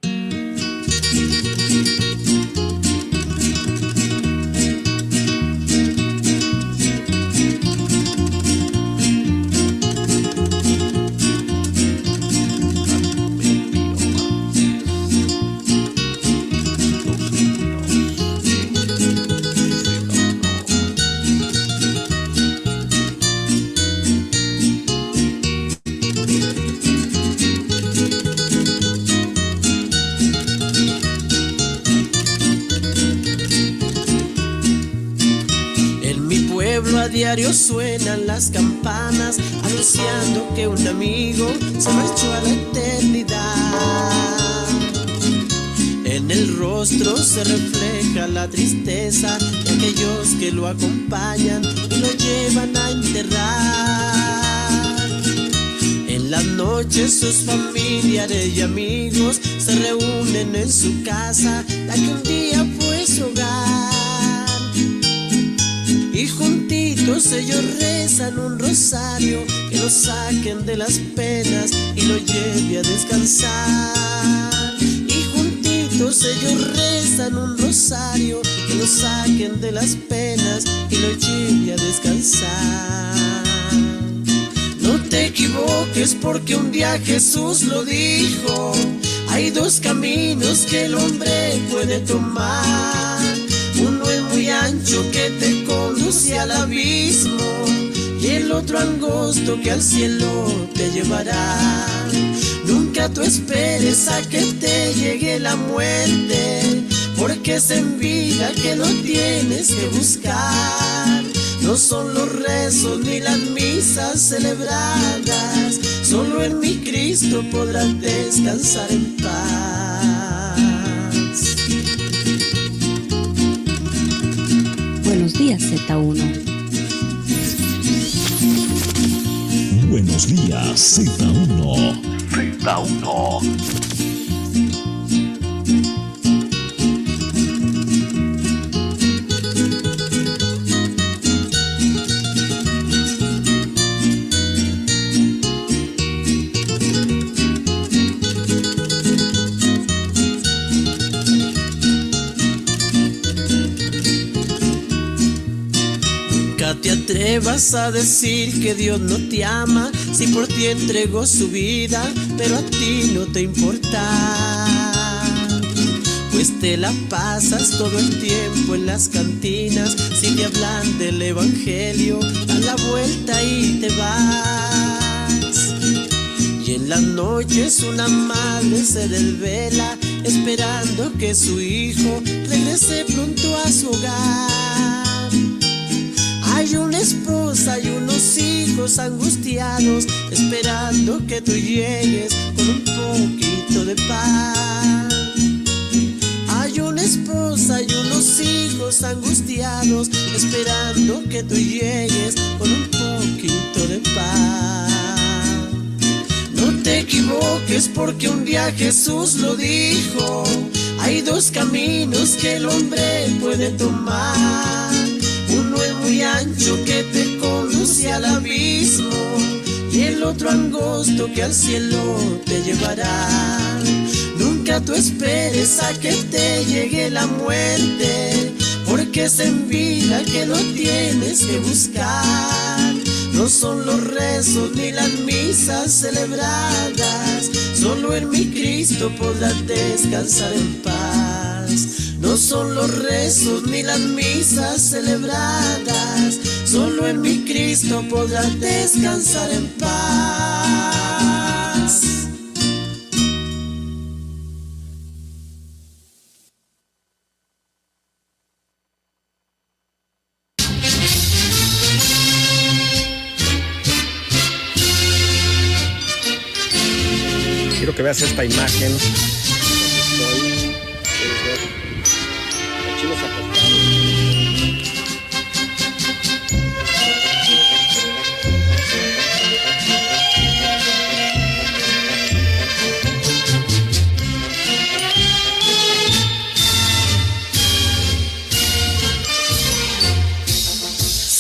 A diario suenan las campanas anunciando que un amigo se marchó a la eternidad. En el rostro se refleja la tristeza de aquellos que lo acompañan y lo llevan a enterrar. En las noches sus familiares y amigos se reúnen en su casa, la que un día fue su hogar. Y juntitos ellos rezan un rosario que lo saquen de las penas y lo lleve a descansar. Y juntitos ellos rezan un rosario que lo saquen de las penas y lo lleve a descansar. No te equivoques porque un día Jesús lo dijo. Hay dos caminos que el hombre puede tomar. Uno es muy ancho que te conduce al abismo y el otro angosto que al cielo te llevará. Nunca Nunca tú esperes a que te llegue la muerte, porque es en vida que lo tienes que buscar. No son los rezos ni las misas celebradas, solo en mi Cristo podrás descansar en paz.
Buenos días, Z1.
Buenos días, Z1. Z1.
Te atrevas a decir que Dios no te ama, si por ti entregó su vida, pero a ti no te importa. Pues te la pasas todo el tiempo en las cantinas, si te hablan del evangelio, das la vuelta y te vas. Y en las noches una madre se desvela, esperando que su hijo regrese pronto a su hogar. Hay una esposa y unos hijos angustiados, esperando que tú llegues con un poquito de paz. Hay una esposa y unos hijos angustiados, esperando que tú llegues con un poquito de paz. No te equivoques, porque un día Jesús lo dijo: hay dos caminos que el hombre puede tomar. Uno es muy ancho que te conduce al abismo, y el otro angosto que al cielo te llevará. Nunca tú esperes a que te llegue la muerte, porque es en vida que lo tienes que buscar. No son los rezos ni las misas celebradas, solo en mi Cristo podrás descansar en paz. No son los rezos ni las misas celebradas, solo en mi Cristo podrás descansar en paz.
Quiero que veas esta imagen.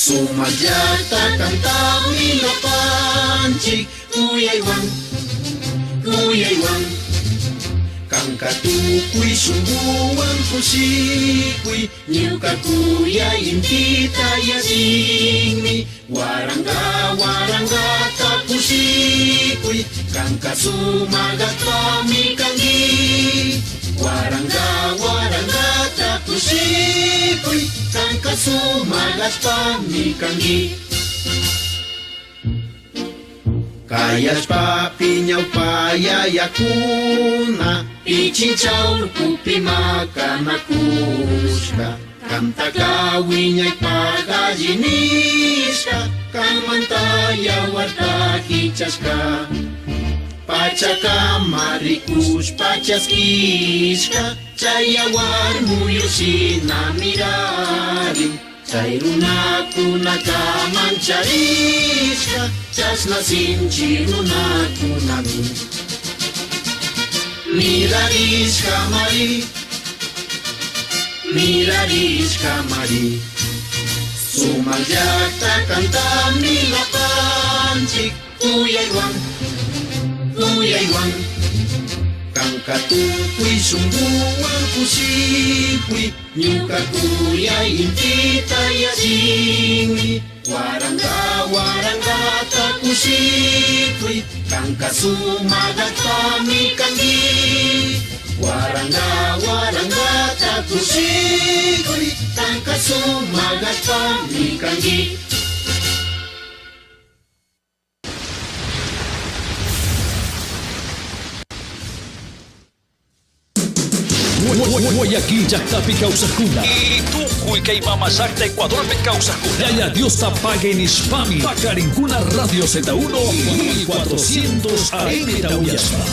Sumayata canta mila panchik kuyaywan kankatukuy sumbuwan kusikuy ñuka kuyayimpita yasinmi warangata kusikuy kanka sumagatpami kangi warangata kusikuy kanka sumagatpami kangi. Kayashpa piñawpayayakuna pichinchawpi makanakushka kamtaka wiñaypaka allinishka kanmanta yawarta kichashka pachakama rikushpa chaskishka chay yawar muyushina mirarin chay runakunaka mancharishka chasna sinchi runakunami mirarishka mari sumayata canta mila panchik kuyaywan kankatukuy sumbuwan kusikuy ñuka kuyayimpita yasinmi warangata kusikuy kanka sumagatpami kangi warangata kusikuy kanka sumagatpami kangi.
Guayaquil, Yactapi, Causacuna. Y Tucuy, Caimama, Sacta, Ecuador, Causacuna. Yaya, Dios te pague en Hispami. Pacarincuna, Radio Z1, 1400 AM Tauyaspa.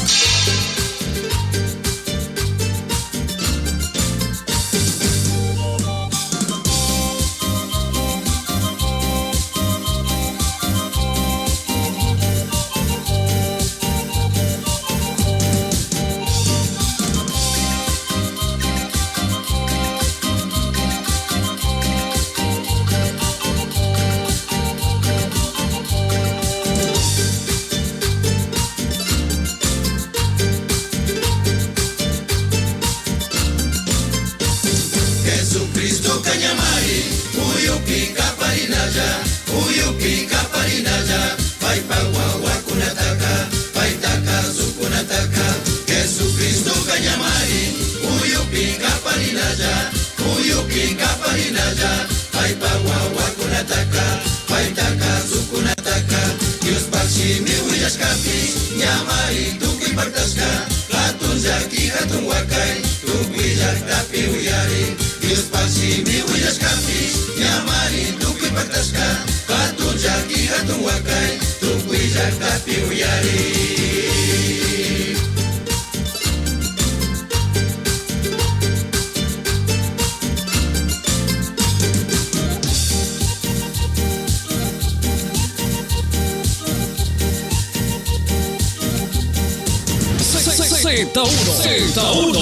Z1.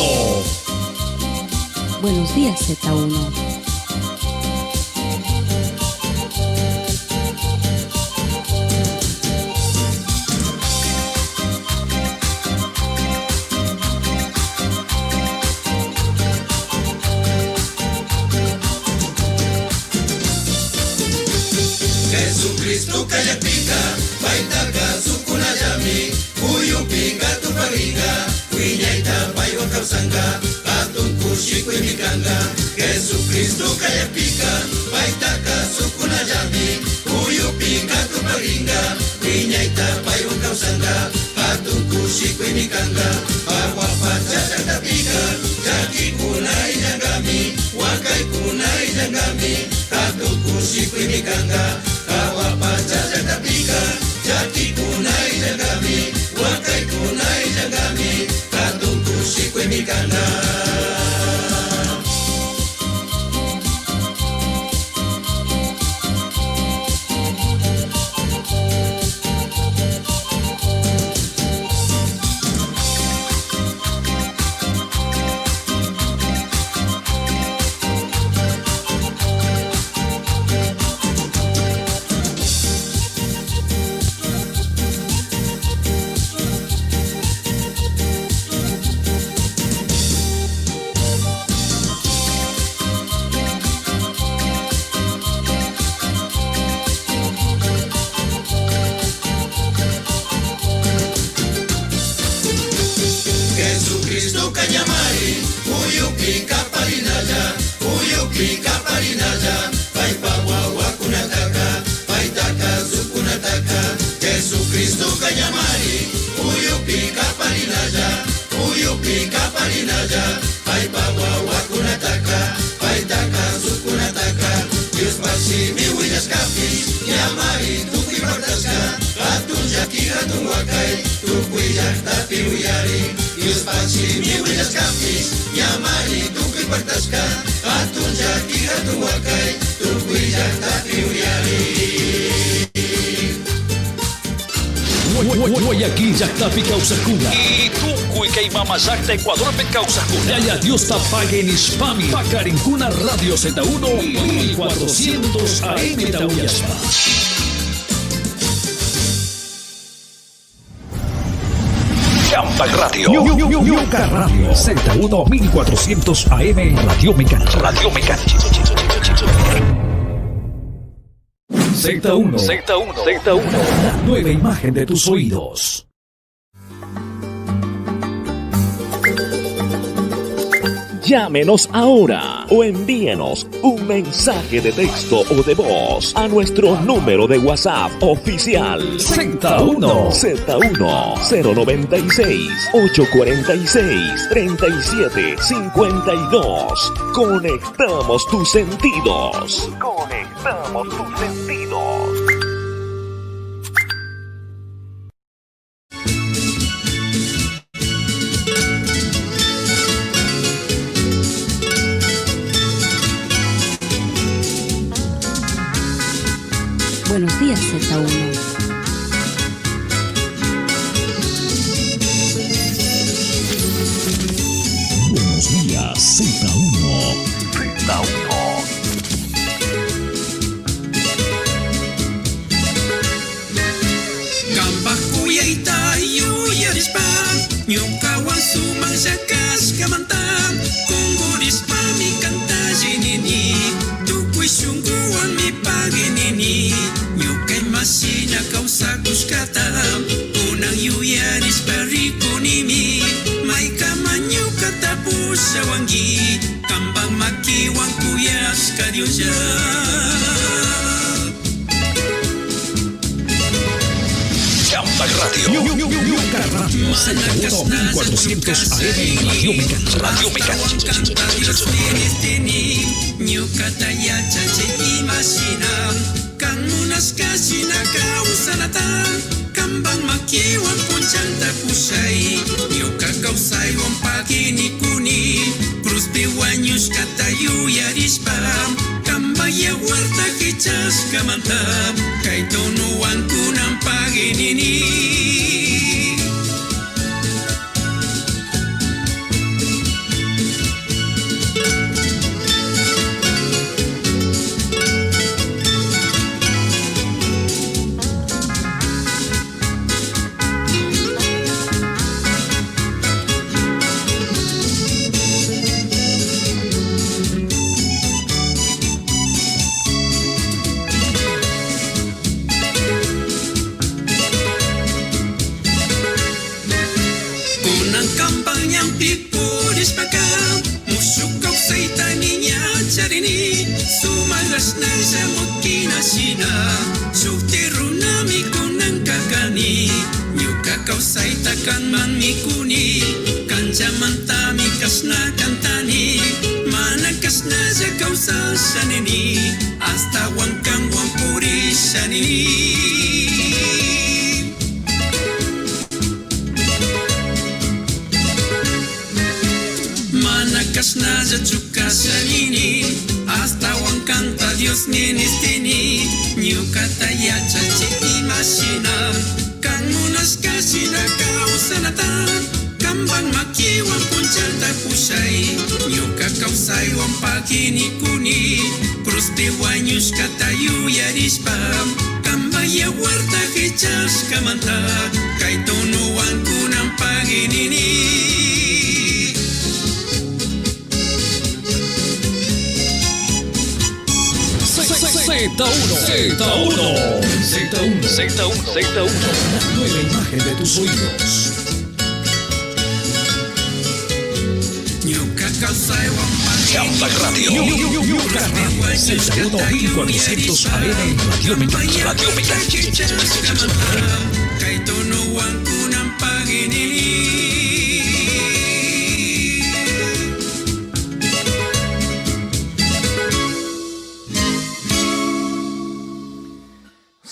Buenos días, Z1.
Jesucristo Kayapika, Baitaka Sukunayami, Uyupika Tuparinga, Wiñaita Bayo Kausanga, Atun Kushi Kuimikanga, Jesucristo Kayapika, Baitaka Sukunayami, Uyupika Tuparinga, Wiñaita Bayo Kausanga, Atun Kushi Kuimikanga, Awapacha Jatapika, Jaki Kunai Jangami, Wakai Kunai Jangami, Atun Kushi Kuimikanga, Awapacha Jatapika, Jaki Kunai Jangami, Wakai Kunai Jangami, Atun Kushi Kuimikanga. Jesucristo Kanyamari, Uyupika Parinaya, Uyupika Parinaya, Paipawawa Kunataka, Paitaka Sukunataka, Jesucristo Kanyamari, Uyupika Parinaya, Uyupika Parinaya, Paipawawa Kunataka, Paitaka Sukunataka, Dios Pashimi Willaskapis, Yamari Tuki Bartaska, Atun Yaki Atun Wakai, Tukui Yaktapi Uyari, Dios Pashimi Willaskapis, Yamari Tuki Bartaska, Atun Yaki Atun Wakai, Tukui Yaktapi Uyari.
Guayaquil, Yactapi, Causacuna. Y Tucuy, Caimama, Sacta, Ecuador, Causacuna. Yaya, Dios te pague en Hispami. Pacarincuna, Radio Z1, 1400 AM Tauyaspa. Campal Radio. Yuca Radio. Z1, 1400 AM Radio Mecánica. Radio Mecánica. Z1, la nueva imagen de tus oídos.
Llámenos ahora o envíenos un mensaje de texto o de voz a nuestro número de WhatsApp oficial
Z1
096 846 3752. Conectamos tus sentidos. Conectamos tus sentidos.
Buenos días, Z1.
Buenos días, Z1. Z1.
Kampakuyaita yuyarispa Nyukawan sumang sakas kamantam Kungurispa mi kantajinini Tukuy sungguan mi paginini Nyukay masina kausakus katam Unang yuyarispa rikunimi May kamanyu katapus sa wanggi Kambang makiwang kuyas kadyusyan
Radio Z1 1400 AM Radio Mecancha. Radio Mecancha.
Nyukataya chache imasinam Kang munas kasina kausanatan Kambang makiwan punchanta pusay Nyuka kausay wang pagini kuni Cruz piwanyus katayu yarispam Kambaya warta kichas kamantam Kay tonuan kunang paginini Kausaytakan man mikuni Kanjamanta mikas na kantani Manakas na sa kausasanini Hasta wangkang wampuri sanini Manakas na sa chukasanini Hasta wangkanta Dios ninistini Nyukataya chachi imasinam Kang munas kasina kausanatan Kambang makiwang punchanta pusay Nyuka kausay wang pagini kuni Cruz tiwanyus katayu yarispam Kambaya warta kichas kamanta Kay tonuan kunang paginini
Z1. La nueva imagen de tus oídos. Radio. Z1 1400 AM Radio Mecancha. Radio Mecancha.
Kay tonuan kunang paginini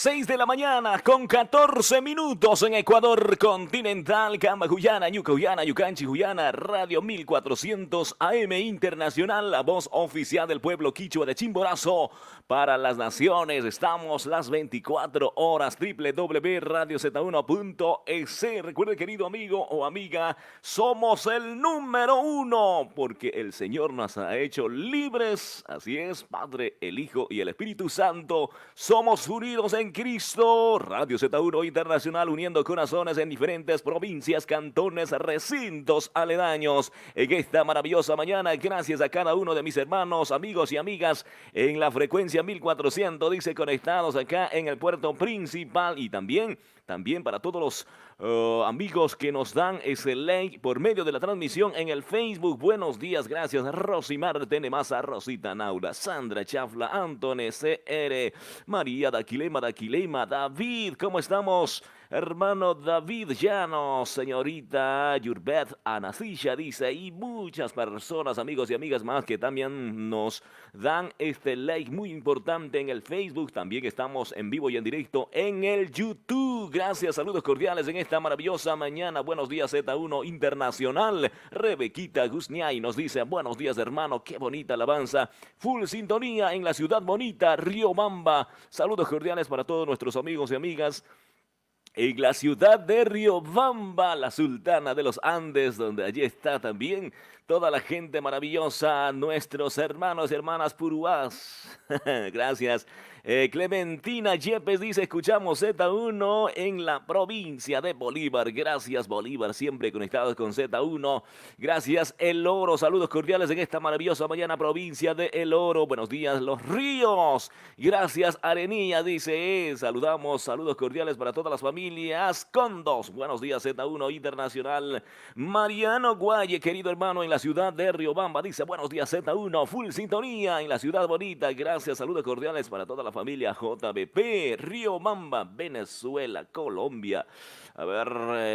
6 de la mañana con 14 minutos en Ecuador continental, Camba, Guyana, Ñuca, Guyana, Yucanchi, Guyana, Radio 1400 AM Internacional, la voz oficial del pueblo quichua de Chimborazo para las naciones. Estamos las 24 horas, www.radioz1.es. Recuerde, querido amigo o amiga, somos el número 1 porque el Señor nos ha hecho libres. Así es, Padre, el Hijo y el Espíritu Santo. Somos unidos en Cristo. Radio Z1 Internacional uniendo corazones en diferentes provincias, cantones, recintos aledaños. En esta maravillosa mañana, gracias a cada uno de mis hermanos, amigos y amigas en la frecuencia 1400, dice, conectados acá en el puerto principal y también para todos los amigos que nos dan ese like por medio de la transmisión en el Facebook. Buenos días, gracias Rosimar Tenemasa, Rosita Naura, Sandra Chafla, Antone CR, María Daquilema, David, ¿cómo estamos? Hermano David Llanos, señorita Yurbet Anasilla dice, y muchas personas, amigos y amigas más que también nos dan este like muy importante en el Facebook. También estamos en vivo y en directo en el YouTube. Gracias, saludos cordiales en esta maravillosa mañana. Buenos días Z1 Internacional. Rebequita Guzniay nos dice, buenos días hermano, qué bonita alabanza. Full sintonía en la ciudad bonita, Riobamba. Saludos cordiales para todos nuestros amigos y amigas en la ciudad de Riobamba, la sultana de los Andes, donde allí está también toda la gente maravillosa, nuestros hermanos y hermanas puruás. Gracias. Clementina Yepes dice, escuchamos Z1 en la provincia de Bolívar. Gracias Bolívar, siempre conectados con Z1. Gracias El Oro, saludos cordiales en esta maravillosa mañana, provincia de El Oro. Buenos días Los Ríos. Gracias Arenilla, dice, saludamos, saludos cordiales para todas las familias Condos. Buenos días Z1 Internacional. Mariano Guaye, querido hermano en la ciudad de Riobamba, dice, buenos días Z1, full sintonía en la ciudad bonita. Gracias, saludos cordiales para toda la familia JBP, Riobamba, Venezuela, Colombia,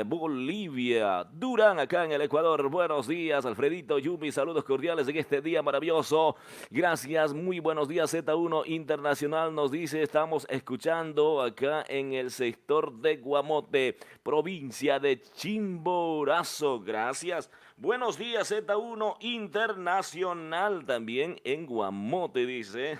Bolivia, Durán, acá en el Ecuador. Buenos días, Alfredito Yumi, saludos cordiales en este día maravilloso. Gracias, muy buenos días, Z1 Internacional nos dice, estamos escuchando acá en el sector de Guamote, provincia de Chimborazo. Gracias. Buenos días, Z1 Internacional, también en Guamote, dice.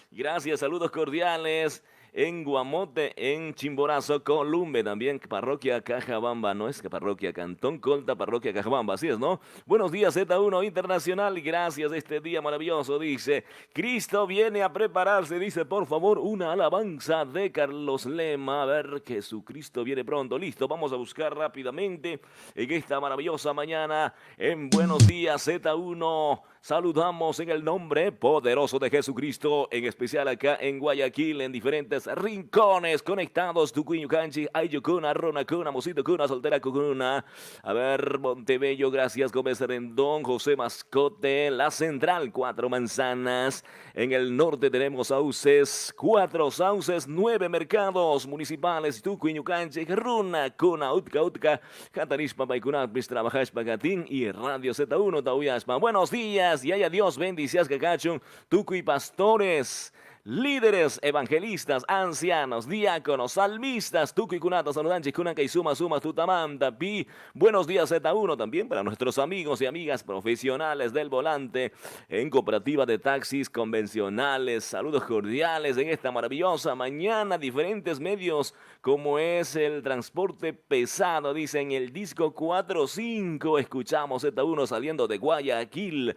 Gracias, saludos cordiales en Guamote, en Chimborazo, Columbe, también parroquia Cajabamba, no es que parroquia Cantón Colta, parroquia Cajabamba, así es, ¿no? Buenos días, Z1 Internacional, gracias este día maravilloso, dice. Cristo viene a prepararse, dice, por favor, una alabanza de Carlos Lema, a ver, Jesucristo viene pronto, listo, vamos a buscar rápidamente en esta maravillosa mañana, en Buenos días, Z1. Saludamos en el nombre poderoso de Jesucristo, en especial acá en Guayaquil, en diferentes rincones conectados, Tucuyucanchi, Ayucuna, Ronacuna, Mositocuna, Soltera Cucuna, a ver, Montebello, gracias, Gómez Rendón, José Mascote, La Central, 4 Manzanas, en el norte tenemos Sauces, 4 Sauces, 9 mercados municipales, Tucuyucanchi, Runa, Cuna, Utca, Catarispa, Paicuna, Pistrabajash, Pagatín y Radio Z1, Tauyaspa. Buenos días. Y haya Dios bendicias que cachun, Tucuy pastores, líderes, evangelistas, ancianos, diáconos, salmistas, Tucuy Cunata, Saludanchi, Cunanca y Suma, Tutamanta, Pi. Buenos días Z1 también para nuestros amigos y amigas profesionales del volante en cooperativa de taxis convencionales. Saludos cordiales en esta maravillosa mañana, diferentes medios como es el transporte pesado, dicen el disco 45. Escuchamos Z1 saliendo de Guayaquil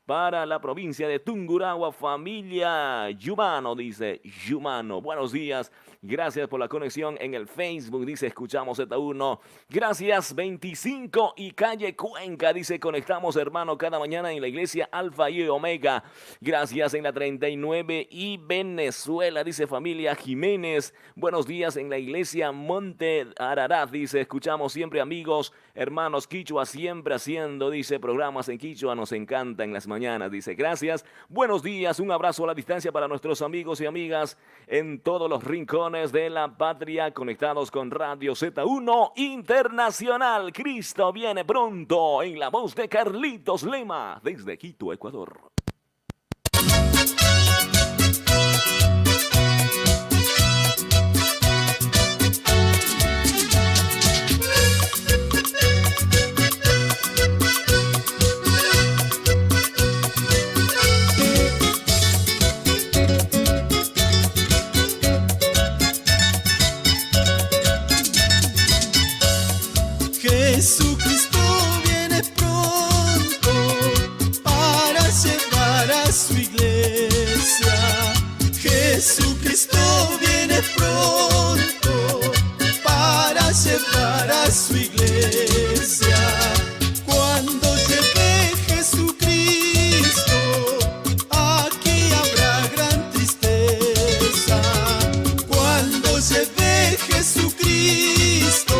para la provincia de Tungurahua, familia Yumano, dice Yumano. Buenos días, gracias por la conexión en el Facebook, dice escuchamos Z1. Gracias 25 y calle Cuenca, dice conectamos hermano cada mañana en la iglesia Alfa y Omega. Gracias en la 39 y Venezuela, dice familia Jiménez. Buenos días en la iglesia Monte Ararat, dice escuchamos siempre amigos, hermanos Quichua, siempre haciendo, dice programas en Quichua, nos encanta en las mañanas. Dice, gracias, buenos días, un abrazo a la distancia para nuestros amigos y amigas en todos los rincones de la patria, conectados con Radio Z1 Internacional. Cristo viene pronto, en la voz de Carlitos Lema, desde Quito, Ecuador.
Jesucristo viene pronto para llevar a su iglesia. Cuando llegue Jesucristo, aquí habrá gran tristeza. Cuando llegue Jesucristo,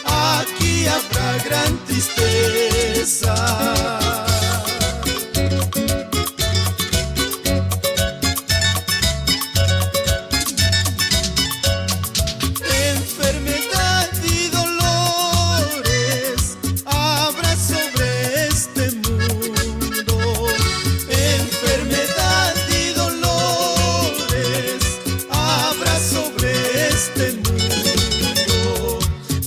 aquí habrá gran tristeza. Enfermedad y dolores habrá sobre este mundo. Enfermedad y dolores habrá sobre este mundo.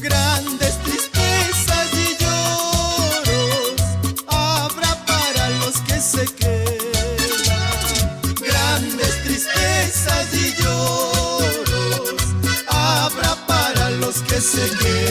Grandes tristezas y lloros habrá para los que se quedan. Grandes tristezas y lloros habrá para los que se quedan.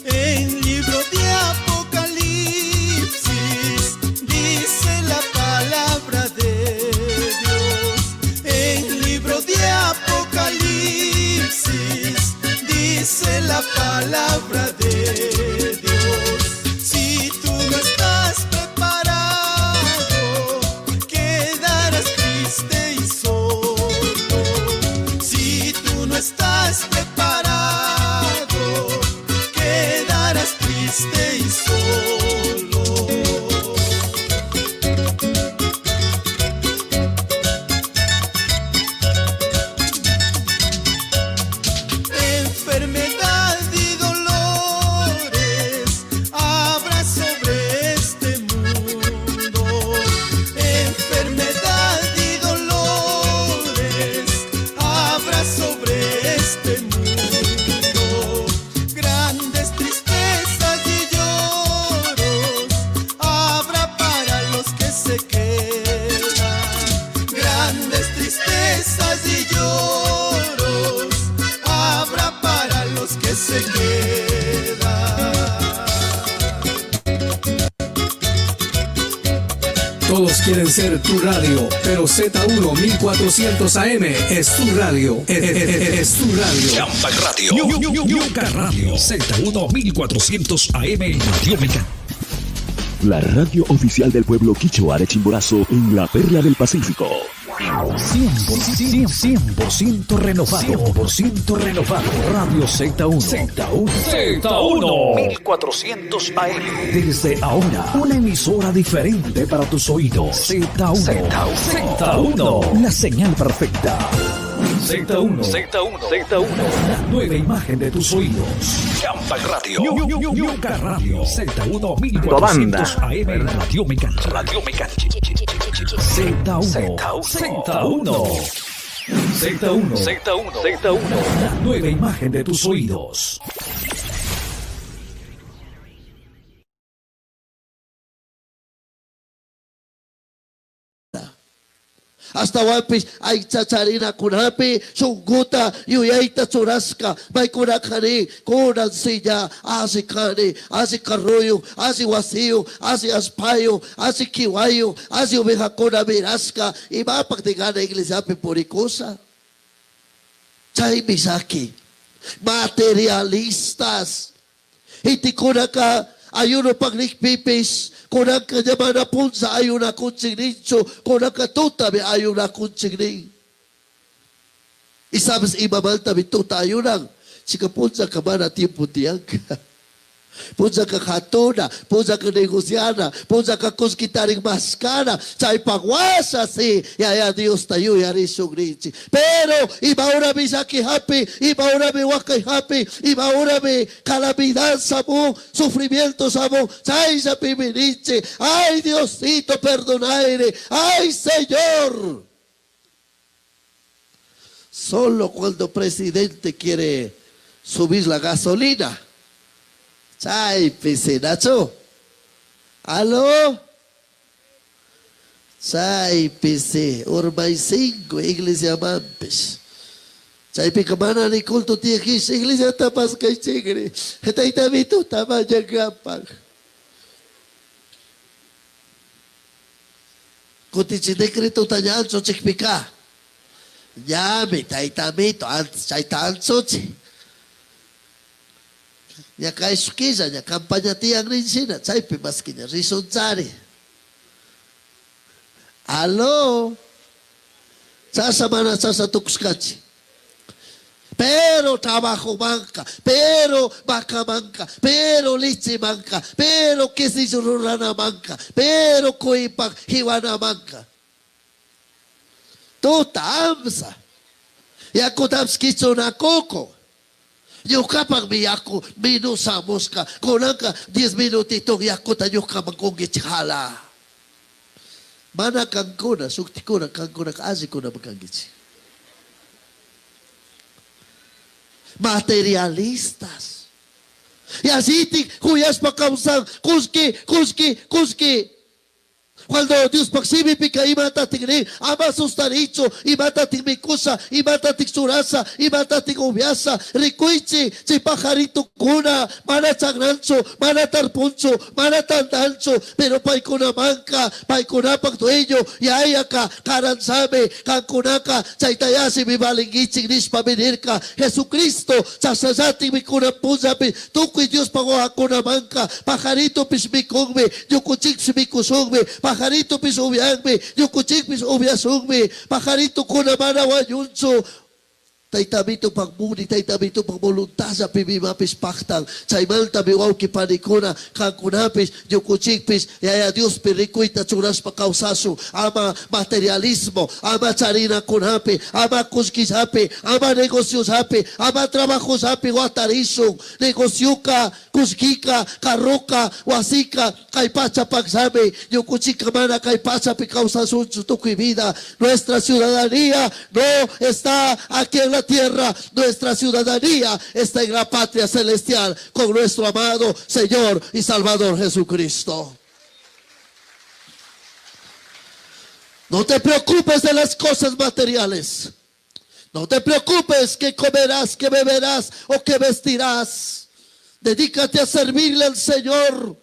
En libro de Apocalipsis dice la palabra de Dios. En libro de Apocalipsis dice la palabra de Dios. Si tú no estás preparado, quedarás triste y solo. Si tú no estás preparado, quedarás triste y solo. Enfermedad y dolores habrá sobre este mundo. Enfermedad y dolores habrá sobre este mundo. Grandes tristezas y lloros habrá para los que se quedan. Grandes tristezas y lloros habrá para los que se quedan.
Todos quieren ser tu radio, pero Z1 1400 AM es tu radio. Es tu radio.
Llamba Radio. Ñuca Radio. Z1 1400 AM Radio Mecánica.
La radio oficial del pueblo quichua de Chimborazo en la Perla del Pacífico.
100% renovado. 100% renovado. Radio Z1. Z1 1400 AM. Desde ahora, una emisora diferente para tus oídos. Z1. La señal perfecta. Z1. La nueva imagen de tus oídos. Llamba Radio. Ñuca Radio. Z1 1400 AM. Radio Mecánica. Z1. La nueva imagen de tus oídos.
Hasta wapis ay chacharina kunapi sunguta yuyaita churasca may kunakani kunan silla asi kani asi carroyo asi vacío asi aspayo asi kiwayo asi oveja kuna mirasca y va a practicar la iglesia puricosa. Chay misaki materialistas iti kunaka ayuno paglikpipis kunang kanyaman na punsa ay una kunsignincho, kunang katutabi ay una kunsignin. Isabas imamalta bituta ayunang, sika punsa ka man na tiempo tiyang ka. Punsa ka katuna, punsa ka negosyana, punsa ka kuskitaring maskana, sa ipagwasa si yaya Dios tayo yari sugrinchi. Pero ibaura mi saki happy, ibaura mi wakay happy, ibaura mi calamidad sa mo, sufrimiento sa mo, sa isa piminichi. Ay Diosito, perdonare, ay Señor. Solo cuando el presidente quiere subir la gasolina. Chay, Nacho. ¿Aló? Chay, PC. Urbay 5, iglesia Mampes. Chay, picamana ni culto tiekis, iglesia tapas kay chigre. Hetay tamito, tama jagapag. Kuti decreto tanyaan so chikpika. Yami, taitamito, chaitansochi. Ya kaisukiza, ya kampanya tiang rinsina, chaipi maskinya, risonzari. Aló, sasa mana sasa tukuskachi. Pero trabajo manca, pero vaca manca, pero leche manca, pero quesillo rurana manca, pero coipa hiwana manca. Tota amsa. Yaku tamskicho na coco. Yo kapag miyako minusa mosca. Konanka 10 minutitos yaku tayo kamangkongi chala. Mana kangkuna, suktikuna, kangkuna kaazikuna makangichi. Materialistas. Y así cuyas pa causan kuski. Cuando Dios paxibi pica y mata tigre, ama sustaricho, y mata tigmicusa, y mata tixurasa, y mata tigubiasa, ricuichi, si pajarito cuna, mana chagrancho, mana tarpuncho, mana tandancho, pero paicuna manca, paicuna pactuello, y hay acá, caranzame, cancunaca, chaitayasi, mi balingichi, nispa venirca, Jesucristo, chasazati, mi cuna puzapi, tú que Dios pagó a cuna manca, pajarito pismicongme, yucuchix mi cusongme, pajarito pis ubiangme, yukuchik pis ubiasungme, pajarito kuna mana wayunso. Taitamito pagmuni, taitamito pagvoluntasa pibima pis paktang. Chaymal tabiwaw kipanikuna, kankunapis, yukuchikpis, yaya Dios pirikuita churas pakausasu, ama materialismo, ama charina kunapi, ama kuskisapi, ama negocios hapi, ama trabajos hapi, watarisung, negociuka, kuskika, karroka, wasika, kaipacha pagsame, yukuchika mana kaipacha pikausasun tuki vida. Nuestra ciudadanía no está aquí en la tierra, nuestra ciudadanía está en la patria celestial con nuestro amado Señor y Salvador Jesucristo. No te preocupes de las cosas materiales. No te preocupes que comerás, que beberás o que vestirás. Dedícate a servirle al Señor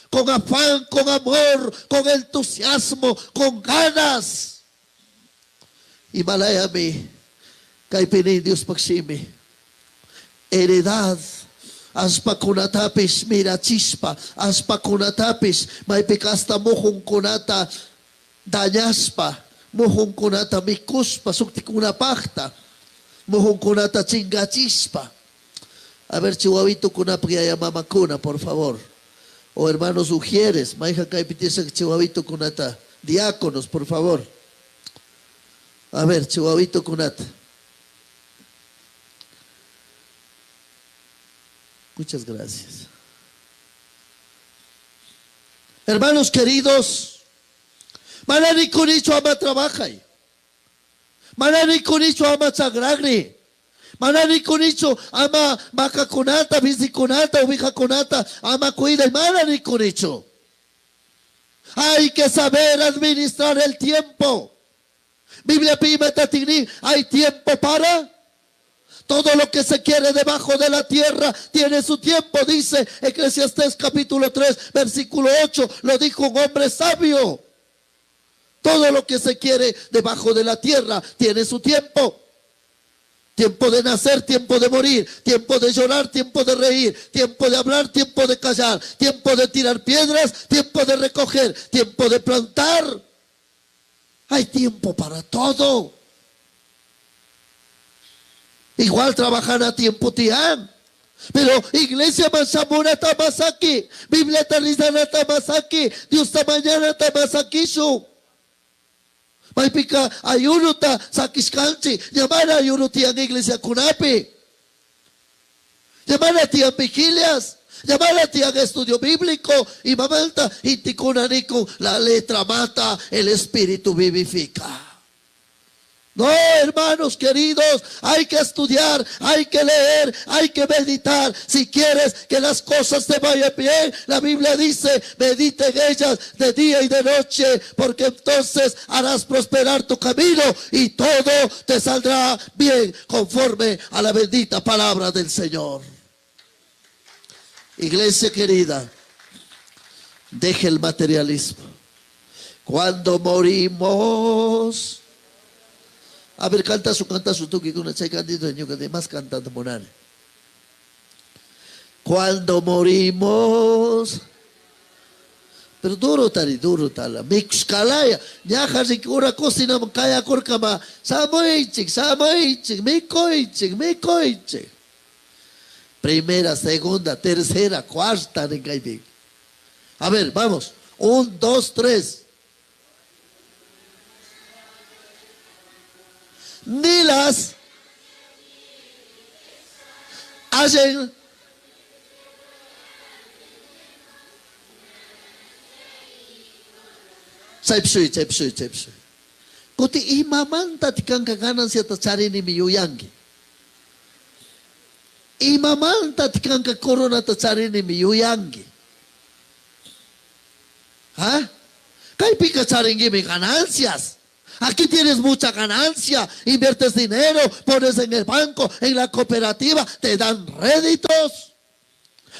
con afán, con amor, con entusiasmo, con ganas. Y malayami. Kaipinin Dios pagsimi. Heredad. Aspa kunatapis mira chispa. Aspa kunatapis may pikasta muhong kunata danyaspa. Muhong kunata mikuspa. Sukti kunapakta. Muhong kunata chinga chispa. A ver, chihuahuito kunapagaya mamakuna, por favor. O hermanos ujieres. Maija kaipitisa chihuahuito kunata. Diáconos, por favor. A ver, chihuahuito kunata. Muchas gracias. Hermanos queridos, manani kunicho ama trabajay. Manani kunicho ama sagragri. Manani kunicho ama makakunata, bisikunata, ubijakunata, ama cuida. Manani kunicho. Hay que saber administrar el tiempo. Biblia pima tatigni, hay tiempo para todo lo que se quiere debajo de la tierra tiene su tiempo, dice Eclesiastés capítulo 3, versículo 8, lo dijo un hombre sabio. Todo lo que se quiere debajo de la tierra tiene su tiempo. Tiempo de nacer, tiempo de morir, tiempo de llorar, tiempo de reír, tiempo de hablar, tiempo de callar, tiempo de tirar piedras, tiempo de recoger, tiempo de plantar. Hay tiempo para todo. Igual trabajan a tiempo tian. Pero iglesia Mansamura Tamasaki, Biblia Tarizana Tamasaki, Dios mañana Tamasaki su. Maipika ayunuta sakiskanchi, llamar ayunuti en iglesia kunapi. Llamar a ti en vigilias, llamar a ti en estudio bíblico y mamalta intikunaniku, la letra mata, el espíritu vivifica. No, hermanos queridos, hay que estudiar, hay que leer, hay que meditar. Si quieres que las cosas te vayan bien, la Biblia dice, medita en ellas de día y de noche, porque entonces harás prosperar tu camino y todo te saldrá bien conforme a la bendita palabra del Señor. Iglesia querida, deje el materialismo. Cuando morimos, a ver, canta su tú que una chay cantito de ñuca de más cantando monar. Cuando morimos, pero duro tala, mix calaya, ñaja si una cocina kaya corcama, samoichik, mikoichik. Primera, segunda, tercera, cuarta, a ver, vamos. 1, 2, 3. Ni las hacen Saipsui. Kuti imamanta tikang kaganan siya tatsari ni Miyuyangi. Imamanta tikang kakorona tatsari ni Miyuyangi. ¿Ah? Kay pikacharingi mi ganancias. Aquí tienes mucha ganancia, inviertes dinero, pones en el banco, en la cooperativa, te dan réditos.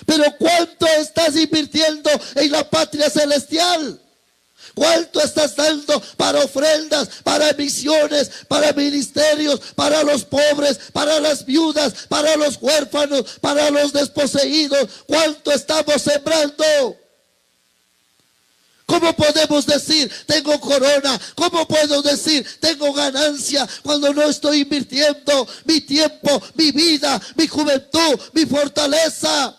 Pero ¿cuánto estás invirtiendo en la patria celestial? ¿Cuánto estás dando para ofrendas, para misiones, para ministerios, para los pobres, para las viudas, para los huérfanos, para los desposeídos? ¿Cuánto estamos sembrando? ¿Cómo podemos decir, tengo corona? ¿Cómo puedo decir, tengo ganancia cuando no estoy invirtiendo mi tiempo, mi vida, mi juventud, mi fortaleza?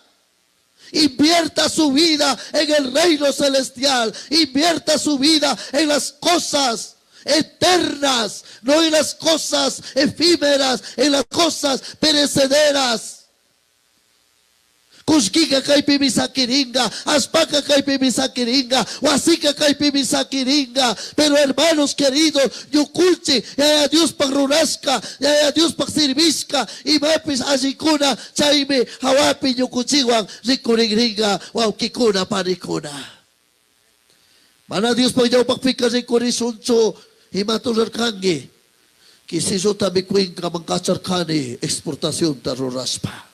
Invierta su vida en el reino celestial. Invierta su vida en las cosas eternas, no en las cosas efímeras, en las cosas perecederas. Kushkika kaipi misakiringa, aspaka kaipi misakiringa, wasika kaipi misakiringa. Pero hermanos queridos, yukulchi, ya Dios pagrunasca, ya Dios pagsirvisca, y mapis azikuna, chaime, hawapi yukuchiwan, rikuringringa, waukikuna parikuna. Mana Dios pagyaw pagpika rikurisuncho, himatulurkangi, kisiso tabi kuing kamangkacharkani, exportación taruraspa.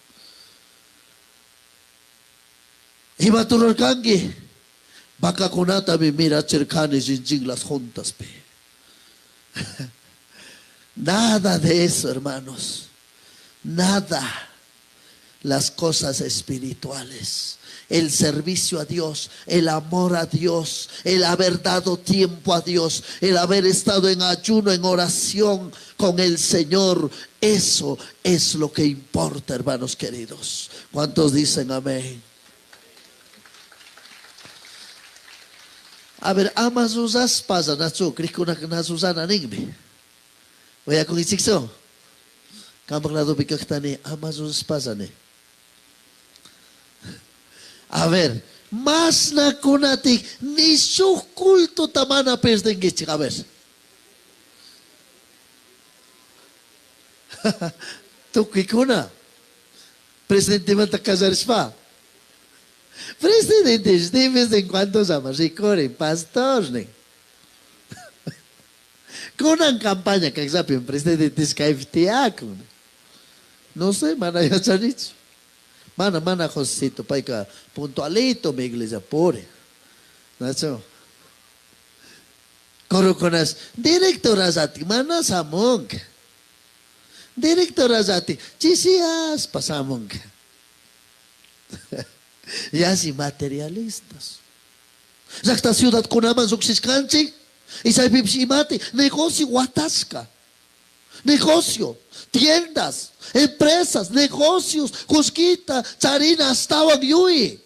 Iba tulor kangi, baka kunata mi mira cercani jinjing las juntas pe. Nada de eso, hermanos. Nada. Las cosas espirituales, el servicio a Dios, el amor a Dios, el haber dado tiempo a Dios, el haber estado en ayuno, en oración con el Señor, eso es lo que importa, hermanos queridos. ¿Cuántos dicen amén? A ver, ama susas pasa na su, kriko na susana ningmi. Waya kong isikso. Kampang na dubikak tani, ama susas pasa ni. A ver, mas na kunatik, ni su kulto tamana persden gichik. A ver. Tukikuna. Presidente Manta Casarespa. Presidentes de vez en cuando llamas y corren pastores. Con una campaña que saben presidentes que no sé, mana ya chanich. Mana Josito paika puntualito mi iglesia pore. Nacho. Corro con las directoras ati mana samong. Directoras ati chisias pasamong. Y así materialistas. Ya esta ciudad con aman suxiscanchi y saibipsimate, negocio watasca. Negocio, tiendas, empresas, negocios, cusquita, charina, estaban yui.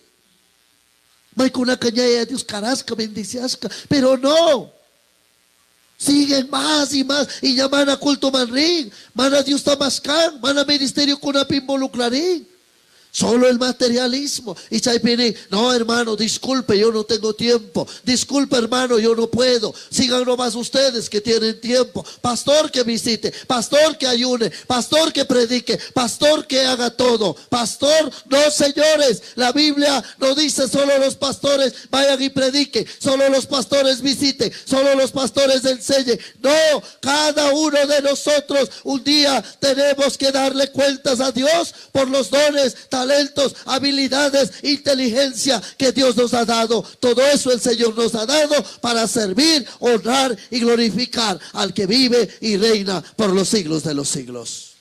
Maikuna cañaya Dios carasca, bendiciasca, pero no. Siguen más y más y llaman a culto manring, mana Dios tamascan, mana ministerio con involucrarín. Solo el materialismo. Y Chaipini, no hermano, disculpe, yo no tengo tiempo. Disculpe hermano, yo no puedo. Sigan nomás ustedes que tienen tiempo. Pastor que visite, pastor que ayune, pastor que predique, pastor que haga todo. Pastor, no señores, la Biblia no dice solo los pastores vayan y prediquen, solo los pastores visiten, solo los pastores enseñen. No, cada uno de nosotros un día tenemos que darle cuentas a Dios por los dones, talentos, habilidades, inteligencia que Dios nos ha dado. Todo eso el Señor nos ha dado para servir, honrar y glorificar al que vive y reina por los siglos de los siglos.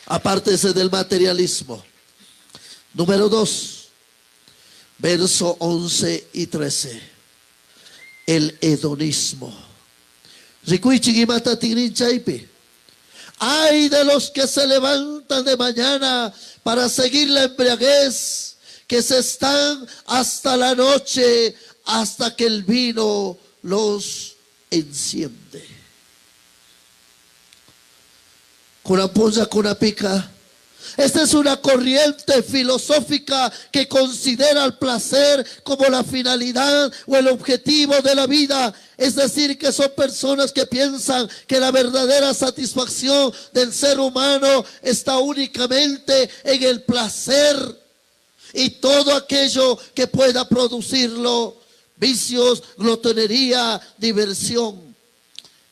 Apártese del materialismo. Número 2, verso 11 y 13. El hedonismo. Ay de los que se levantan de mañana para seguir la embriaguez, que se están hasta la noche, hasta que el vino los enciende. Curapunza, curapica. Esta es una corriente filosófica que considera el placer como la finalidad o el objetivo de la vida. Es decir, que son personas que piensan que la verdadera satisfacción del ser humano está únicamente en el placer y todo aquello que pueda producirlo: vicios, glotonería, diversión.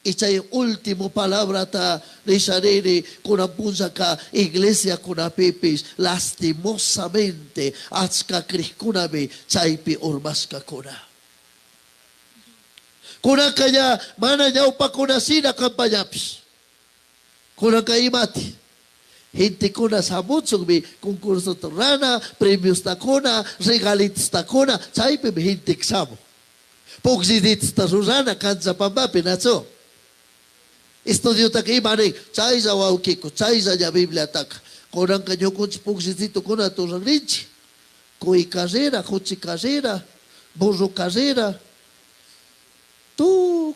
Y chay último palabra ta rishariri kuna punzaka iglesia kuna pipis lastimosamente atska kriskunabi chaypi urmaska kuna. Kuna kaya mana nyau pa kuna sina kampanyapis. Kuna kaimati. Hinti kuna samutsug bi concurso torrana, premios ta kuna, regalitos ta kuna, chaypi bi hinti ksamo. Pugzidits ta Susana kanza pambapi natso. Estudio ta kay mare, chay sa waukiko, chay sa ya Biblia taka. Korang kanyo kunchi pugsitito kuna to rinchi. Koi casera, cochi casera, burro casera. Tú,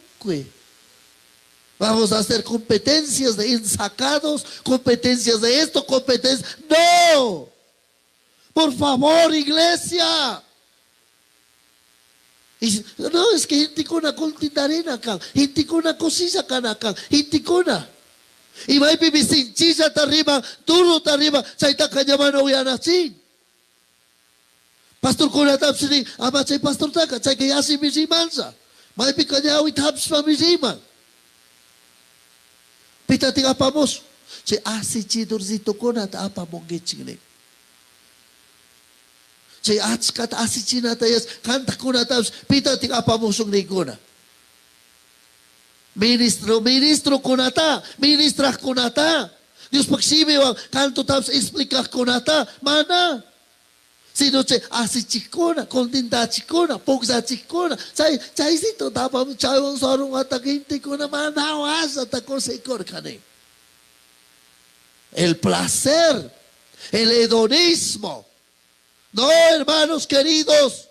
vamos a hacer competencias de ensacados, competencias de esto, competencias. No, por favor, iglesia. Y, no, es que gente con una contintarena acá, gente con una cosilla acá, gente con una. Y va a vivir sin chilla hasta arriba, duro hasta arriba, chaita kanyamano uyanachin. Pastor kuna tapsini, ama chay pastor taka, chay que yasi misimansa. May pikanya uy taps pa misiman. Pita tiga pamos, chay asi chidurzito kuna ta apa mongechine. Chay atskat asi chinatayas kanta kuna taps, pita tiga pamosong ni kuna. Ministro kunata, ministra kunata. Dios pagsimi wang kanto taps explica kunata, mana. Sino che asi chikona, kontinda chikona, pogza chikona. Chay sito tapam chayong sorong atakinti kuna manawas atakosekor kane. El placer, el hedonismo. No, hermanos queridos.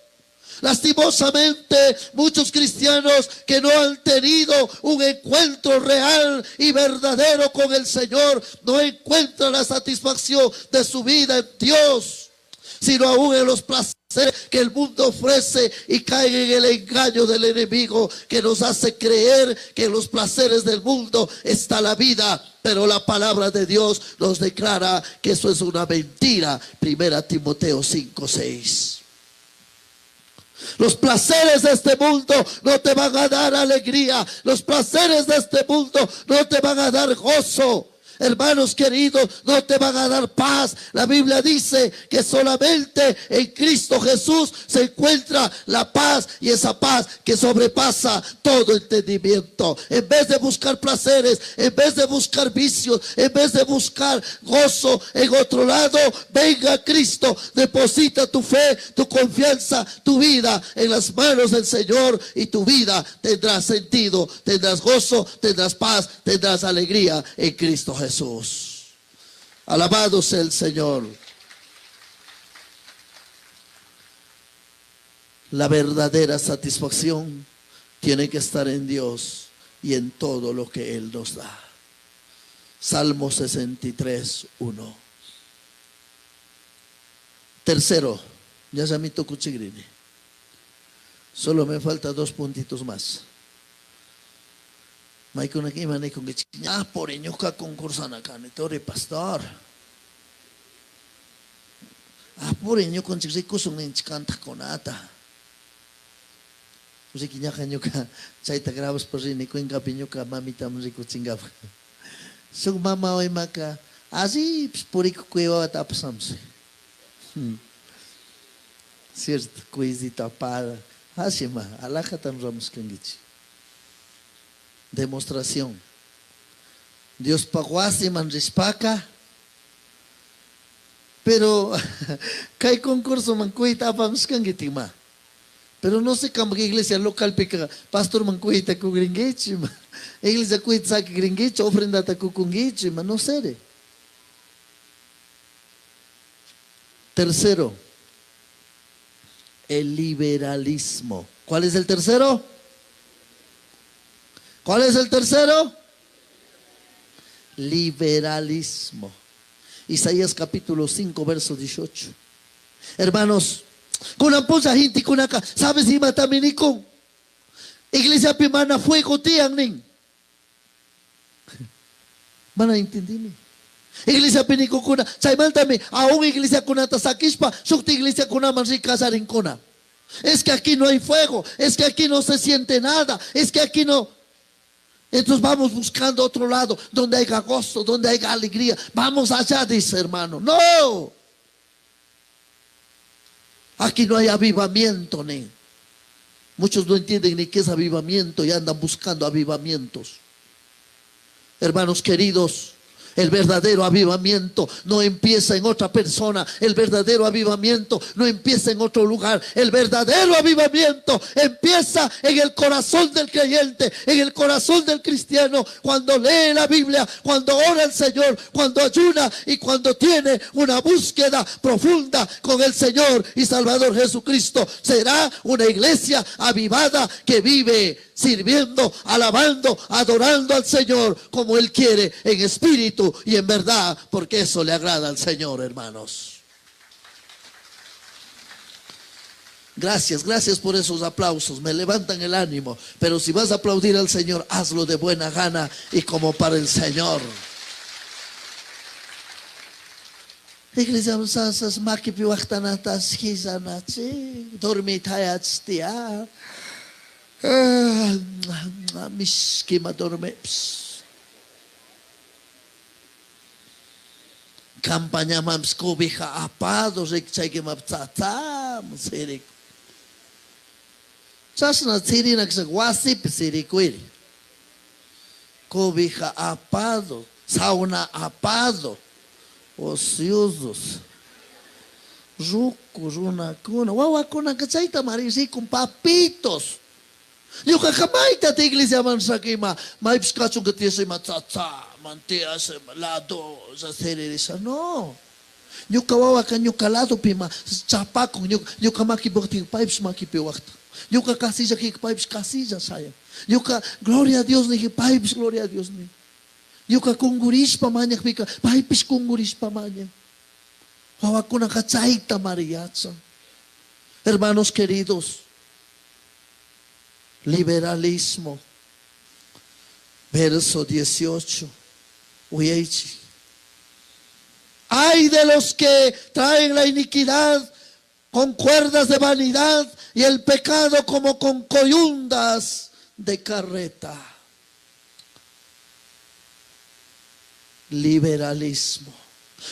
Lastimosamente, muchos cristianos que no han tenido un encuentro real y verdadero con el Señor, no encuentran la satisfacción de su vida en Dios, sino aún en los placeres que el mundo ofrece, y caen en el engaño del enemigo que nos hace creer que en los placeres del mundo está la vida. Pero la palabra de Dios nos declara que eso es una mentira. 1 Timoteo 5:6. Los placeres de este mundo no te van a dar alegría. Los placeres de este mundo no te van a dar gozo. Hermanos queridos, no te van a dar paz. La Biblia dice que solamente en Cristo Jesús se encuentra la paz, y esa paz que sobrepasa todo entendimiento. En vez de buscar placeres, en vez de buscar vicios, en vez de buscar gozo en otro lado, venga Cristo, deposita tu fe, tu confianza, tu vida en las manos del Señor, y tu vida tendrá sentido, tendrás gozo, tendrás paz, tendrás alegría en Cristo Jesús. Alabado sea el Señor. La verdadera satisfacción tiene que estar en Dios y en todo lo que Él nos da. Salmo 63:1. Tercero, ya se me tocó chigrini. Solo me falta 2 puntitos más. Maikon aquí mané con que por ello que concursan acá, netori pastor. Por ello con chicos son en chicanta conata. Pues aquí ya canyo ka, chaita grabas por si ni cuenca piño ka mamita musico chingap. So mama hoy maka, así por ahí cueva tapasamos. Cierto, coisita para. Así ma, alaja tan ramos kangichi. Demostración. Dios pagó así man rispaca. Pero, kay concurso man cuita vamos kangiti ma. Pero no sé cómo que iglesia local pica pastor man cuita ku gringichi ma. Iglesia cuita sa gringichi ofrenda ta ku kungichi ma, no sé. Tercero, el liberalismo. ¿Cuál es el tercero? ¿Cuál es el tercero? Liberalismo. Isaías capítulo 5, verso 18. Hermanos, con una posa gente con acá, ¿sabes si matamini con? Iglesia pimana fuego tiang ning. ¿Van a entenderme? Iglesia pinico kuna, saimantame, aún iglesia kuna tasakispa, sukti iglesia kuna manrika sarincona. Es que aquí no hay fuego, es que aquí no se siente nada, es que aquí no. Entonces vamos buscando otro lado, donde haya gozo, donde haya alegría. Vamos allá, dice hermano. No. Aquí no hay avivamiento, ni. Muchos no entienden ni qué es avivamiento y andan buscando avivamientos. Hermanos queridos, el verdadero avivamiento no empieza en otra persona. El verdadero avivamiento no empieza en otro lugar. El verdadero avivamiento empieza en el corazón del creyente, en el corazón del cristiano, cuando lee la Biblia, cuando ora al Señor, cuando ayuna y cuando tiene una búsqueda profunda con el Señor y Salvador Jesucristo. Será una iglesia avivada que vive sirviendo, alabando, adorando al Señor como Él quiere, en espíritu y en verdad, porque eso le agrada al Señor, hermanos. Gracias, gracias por esos aplausos, me levantan el ánimo. Pero si vas a aplaudir al Señor, hazlo de buena gana y como para el Señor. Iglesia, sasas makipi waktanatas hizanachi, dormitayatsia. Miski madorme. Kampanya mams kobiha apado rekchay que maptata musirik. Sasna tiri nagsagwasip sirikwiri. Kobiha apado, sauna apado, ociosos. Rucos, una cuna, wawa cuna cachaita marisi con papitos. Yo kakamaita te iglesia mansakima, maips kachung katiesa matata, mantea se lado, zaserisa no. Yo kawawa kanyo kalado pima, chapakong yo kamaki bokti pipes makipi wakta. Yo kakasija ki pipes kasija saya. Yo ka gloria a Dios ni pipes gloria a Dios ni. Yo ka kunguris pamanya pika pipes kunguris pamanya. Wawa kuna kachaita mariacha. Hermanos queridos, liberalismo, verso 18. Uyechi. Ay de los que traen la iniquidad con cuerdas de vanidad y el pecado como con coyundas de carreta. Liberalismo.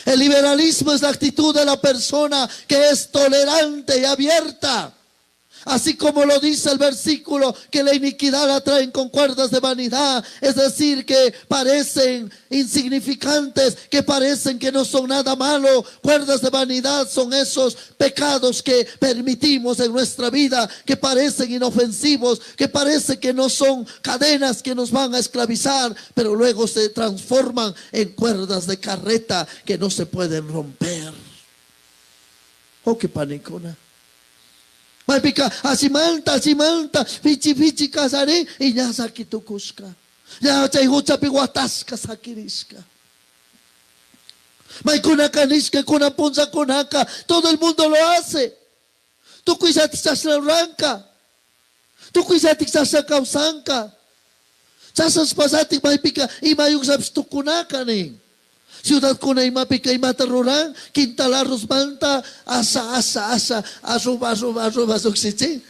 El liberalismo es la actitud de la persona que es tolerante y abierta. Así como lo dice el versículo, que la iniquidad la traen con cuerdas de vanidad, es decir, que parecen insignificantes, que parecen que no son nada malo. Cuerdas de vanidad son esos pecados que permitimos en nuestra vida, que parecen inofensivos, que parece que no son cadenas que nos van a esclavizar, pero luego se transforman en cuerdas de carreta que no se pueden romper. Oh, qué panicona. Maipika, asimanta, fichi kasare, y ya sakitukuska. Ya chayhucha piguatasca sakiriska. May kunakanisca, kunapunsa, kunaka. Todo el mundo lo hace. Tu kuisatik sa ranka. Tu kuisatik sa kausanka. Sasas pasatik may pika, imayong sabs tu kunaka ning. Ciudad kuna imapika imatarurang, quintalarros manta, asa, asuba, suksitsi.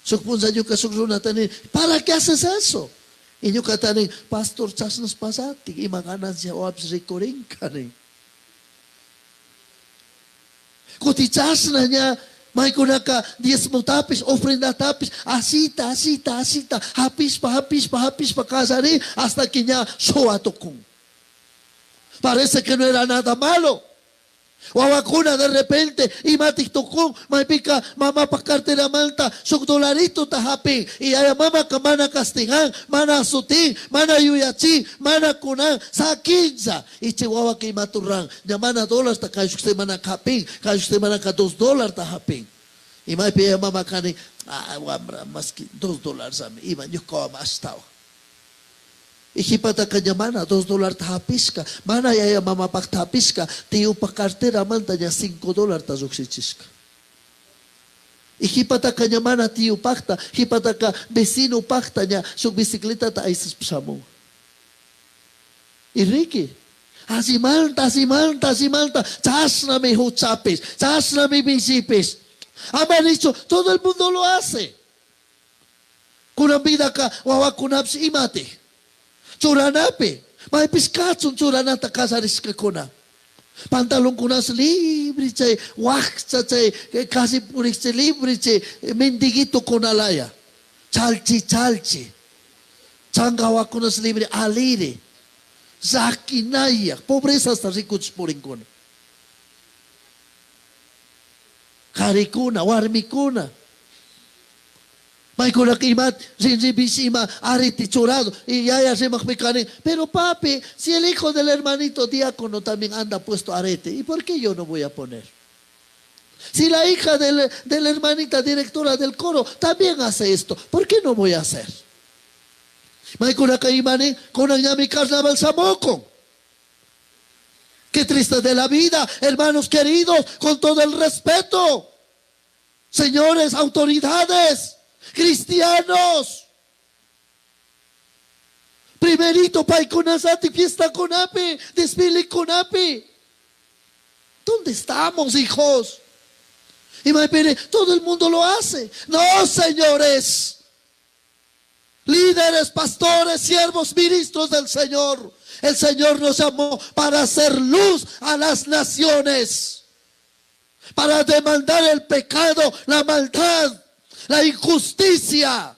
Sukpunsa nyo kasukrunatanin, ¿para qué haces eso? Y nyo katanin, pastor, sasas pasatik, imaganan siya wabs rikoring kaning. Kutichas na niya, may kunaka, 10 tapis, ofrenda tapis, asita, hapis pa kasari, hasta que niya soatokung. Parece que no era nada malo. Wawakuna de repente, y matiktukung, may pika, mama pa cartera malta, $1 tahaping, y ay mama ka mana kastihan, mana suting, mana yuyachi, mana kunang, sa 15, y chihuahua kay maturang, mana $, ta kayo ste mana kaping, kayo ste mana ka $2 tahaping. Y may piya mama kani, wamra, maski $2 sami, iman yung kawa maastaw. Ikipata kanya mana, $2 tahapis ka. Mana yaya mama pagtapis ka, tiyo pa kartera man tanya $5 tazuksichis ka. Ikipata kanya mana, tiyo pakta, hipata ka besino pakta niya, sug bisikleta ta aisas psamo. Iriki, asimanta, chas na may hutsapis, chas na may bisipis. Ama dicho, todo el mundo lo hace. Kunang bida ka, wawakunap si imati. Churanape, may piskatsun churanata kasaris ka kuna. Pantalon kuna sa libre chay, wax chay, kasi purik sa libre chay, mendigito kuna laya. Chalchi. Changawa kuna sa libre, alire. Zakinaya, pobreza sa rikuts puring kuna. Karikuna, warmikuna. May kunakimat, sinibisima, ariti churado, y yaya se makmikanin. Pero papi, si el hijo del hermanito diácono también anda puesto arete, ¿y por qué yo no voy a poner? Si la hija de la hermanita directora del coro también hace esto, ¿por qué no voy a hacer? May kunakaimanin, kunanyami carnaval samoko. Qué triste de la vida, hermanos queridos, con todo el respeto. Señores, autoridades. Cristianos, primerito pay kunasati fiesta kunapi, desfile kunapi. ¿Dónde estamos, hijos? Y me pide, todo el mundo lo hace. No, señores, líderes, pastores, siervos, ministros del Señor. El Señor nos llamó para hacer luz a las naciones, para demandar el pecado, la maldad, la injusticia.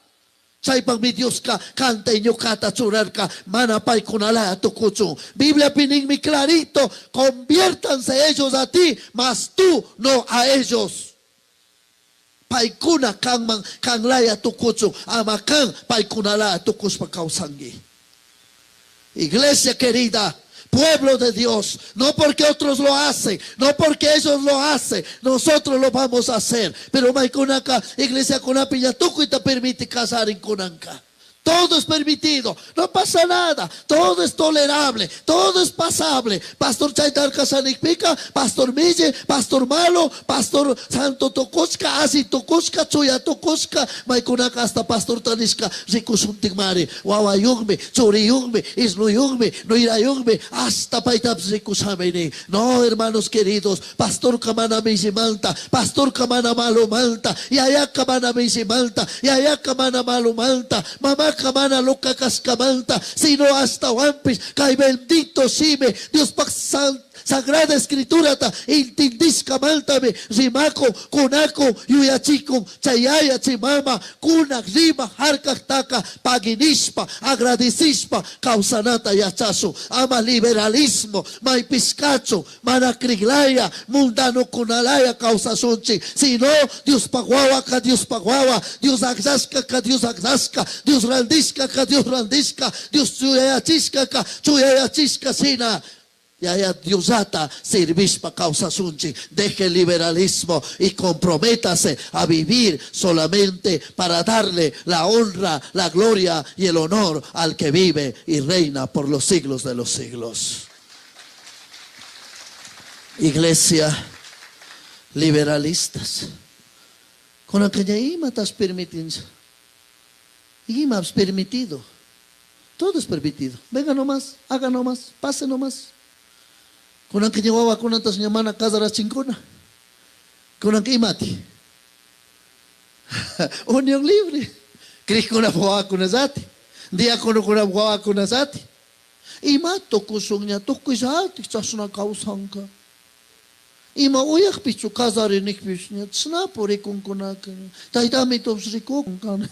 Say pag mi Diyos ka, kanta inyo kata tsurar ka, manapay kunala tukucho. Biblia pining mi clarito, conviértanse ellos a ti, mas tú no a ellos. Paikuna kang laya tukucho, amakang paikunala tukus pakausangi. Iglesia querida, pueblo de Dios, no porque otros lo hacen, no porque ellos lo hacen, nosotros lo vamos a hacer. Pero may kunaka, iglesia kunapiya, tukoy te permite casar en kunanka. Todo es permitido, no pasa nada, todo es tolerable, todo es pasable. Pastor Chaitar Kasanikpika, Pastor Mille, Pastor Malo, Pastor Santo Tokoska, Asi Tokoska, Chuya Tokoska, Maikunaka hasta Pastor Taniska, Rikusuntigmari, Wawayungme, Churiyungme, Isluyungme, Noirayungme, hasta Paitab Rikusamene. No, hermanos queridos, Pastor Kamana Misi Malta, Pastor Kamana Malo Malta, Yaya Kamana Misi Malta, Yaya Kamana Malo Malta, Mamá Kamana loca cascamanta, sino hasta wampis, kay bendito sime, Dios paksan, Sagrada Escritura ta, intindis kamaltame, rimako, kunako, yuyachikong, chayaya, chimama, kunak, rima, harkaktaka, paginispa, agradecispa, kausanata yachaso, ama liberalismo, may piskacho, manakriglaya, mundano kunalaya, kausasunchi, sino, Dios pagwawa ka, Dios pagwawa, Dios agzaska ka, Dios agzaska, Dios randisca ka, Dios randisca, Dios chuyayachisca ka, chuyayachisca sina. Yaya Diosata, servispa causa sunchi, deje el liberalismo y comprométase a vivir solamente para darle la honra, la gloria y el honor al que vive y reina por los siglos de los siglos. Iglesia liberalistas. Con aquella ima estás permitiendo. Ima es permitido. Todo es permitido. Venga nomás, haga nomás, pase nomás. Con aquella guagua con antas llamana casa la chincona. Con aquella mati. Unión libre. Cristo con la guagua con azati. Diácono con la guagua con azati. Ima toko songnya toko izati chasuna kausanka. Ima uyak pichu kazare nik pichnya tsna pore kunkonaka. Taitami tops riko kunkana.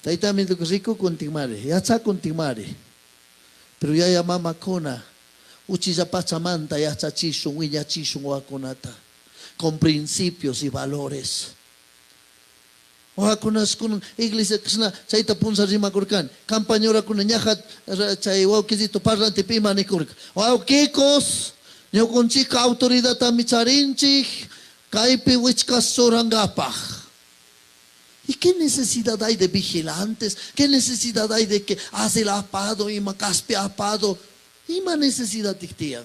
Taitami to riko kuntimare. Yatsa kuntimare. Pero ya mama kona uchiza pachamanta yatsa chisung winya chisung wakonata. Con principios y valores. Wakunas kun iglesia ksna chaita punsa rima kurkan. Campañora kun nyahat chay wau kizito parlante pima ni kurk. Wau kikos nyo kun chika autoridad tamicharinchik kaipi wichkas sorangapaj. ¿Y qué necesidad hay de vigilantes? ¿Qué necesidad hay de que hace el apado y macaspe apado? ¿Y más necesidad dictían?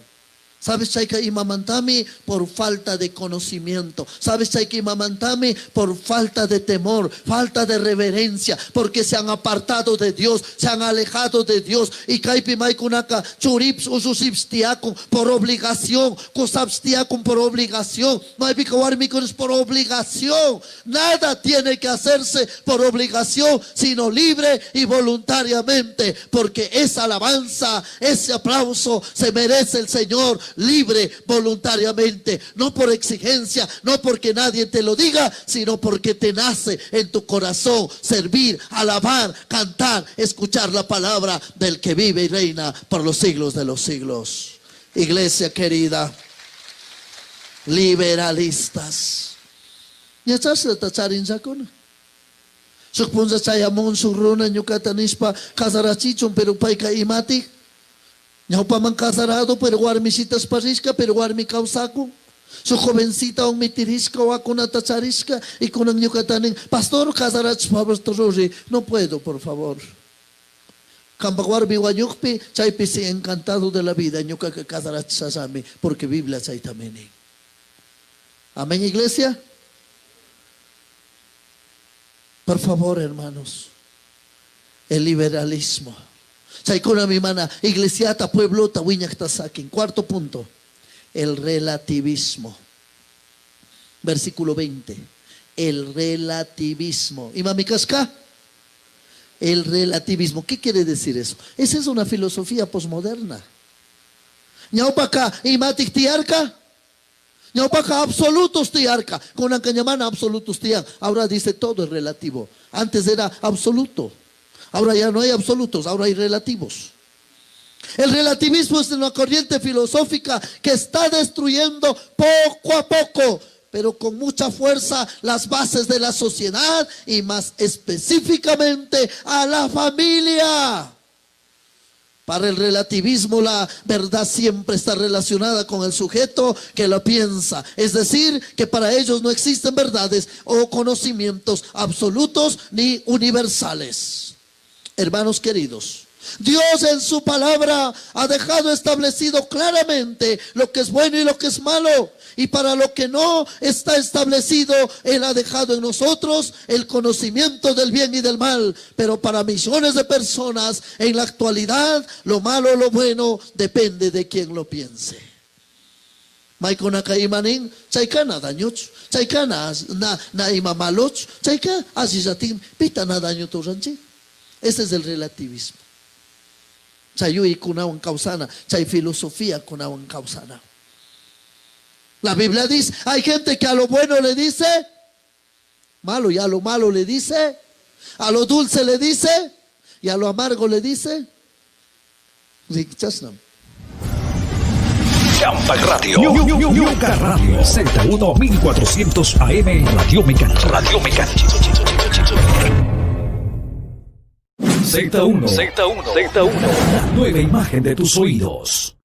¿Sabes que imamantami por falta de conocimiento? ¿Sabes que imamantami por falta de temor, falta de reverencia? Porque se han apartado de Dios, se han alejado de Dios. Y kaipi maikunaka churips ususipstiakun por obligación, kusapstiakun por obligación. Maipikawarmikun por obligación. Nada tiene que hacerse por obligación, sino libre y voluntariamente. Porque esa alabanza, ese aplauso se merece el Señor. Libre, voluntariamente, no por exigencia, no porque nadie te lo diga, sino porque te nace en tu corazón servir, alabar, cantar, escuchar la palabra del que vive y reina por los siglos de los siglos. Iglesia querida, liberalistas. Ya estás tacharin zakona. Sukpunza chayamon suruna nyukatanispa kasarachichon pero paika imati. Ñao paman casarado, pero guarmisitas parisca, pero guarmi causaco. Su jovencita un mitirisca o una tacharisca y con un yucatanen. Pastor, casarach, no puedo, por favor. Campaguarbi guayukpi, chaypisi encantado de la vida, ñuca que casarach sasami, porque Biblia chay también. Amén, iglesia. Por favor, hermanos, el liberalismo. Chaikona mi mana, iglesiata, pueblota, wiñaktasakin. Cuarto punto, el relativismo. Versículo 20. El relativismo. ¿Y mami casca? El relativismo. ¿Qué quiere decir eso? Esa es una filosofía posmoderna. Ñaupaka y matik tiarca. Ñaupaka absolutos tiarca. Con la cañamana absolutos tiar. Ahora dice todo es relativo. Antes era absoluto. Ahora ya no hay absolutos, ahora hay relativos. El relativismo es una corriente filosófica que está destruyendo poco a poco, pero con mucha fuerza, las bases de la sociedad y más específicamente a la familia. Para el relativismo la verdad siempre está relacionada con el sujeto que lo piensa. Es decir, que para ellos no existen verdades o conocimientos absolutos ni universales. Hermanos queridos, Dios en su palabra ha dejado establecido claramente lo que es bueno y lo que es malo. Y para lo que no está establecido, Él ha dejado en nosotros el conocimiento del bien y del mal. Pero para millones de personas en la actualidad, lo malo o lo bueno depende de quien lo piense. Maikona kaimanin, chaika na dañoch, chaika na imamaloch, chaika azizatin, pita na daño torranchi. Ese es el relativismo. Chayui kunawan kausana, chay filosofía kunawan kausana. La Biblia dice, hay gente que a lo bueno le dice malo y a lo malo le dice, a lo dulce le dice y a lo amargo le dice Rikchasnam.
Campa Radio. Ñuca Radio. Z1 1400 AM. Radio Mecánica. Radio Mecánica. Z1. La nueva imagen de tus oídos.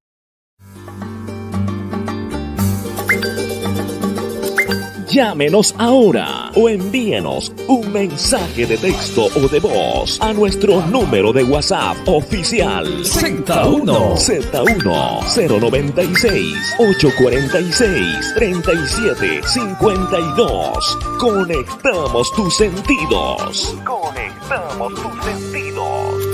Llámenos ahora o envíenos un mensaje de texto o de voz a nuestro número de WhatsApp oficial
Z1
096 846 3752. Conectamos tus sentidos. Conectamos tus sentidos.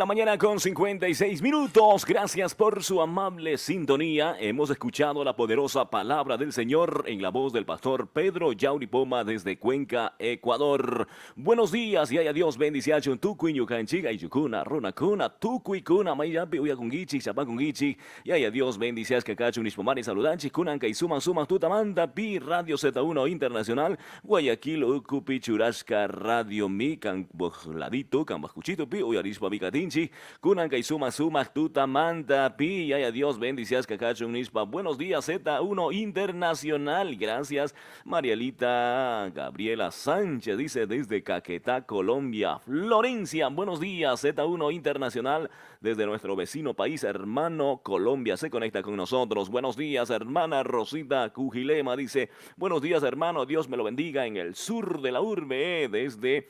Mañana con 56 minutos. Gracias por su amable sintonía. Hemos escuchado la poderosa palabra del Señor en la voz del pastor Pedro Yauripoma desde Cuenca, Ecuador. Buenos días y haya Dios bendición. Tucuy Ñucanchiga y Yucuna, Runacuna, Tucuy Cuna, Mayapi, Uyakungichi, Zapakungichi. Y haya Dios bendición. Cacacho, Nispomari, Saludanchi, Kunanca y Suman, Tutamanda, Pi, Radio Z1 Internacional, Guayaquil, Ucupi, Churasca, Radio Mi, Cambojladito, Cambascuchito, Pi, Uyarispa, Micatinchi. Kunanka y Suma Tutamanta Pi, y haya Dios bendiciones Cacacho Unispa. Buenos días Z1 Internacional. Gracias Marielita Gabriela Sánchez dice desde Caquetá, Colombia. Florencia, buenos días Z1 Internacional desde nuestro vecino país hermano Colombia se conecta con nosotros. Buenos días hermana Rosita Cujilema dice buenos días hermano, Dios me lo bendiga en el sur de la urbe desde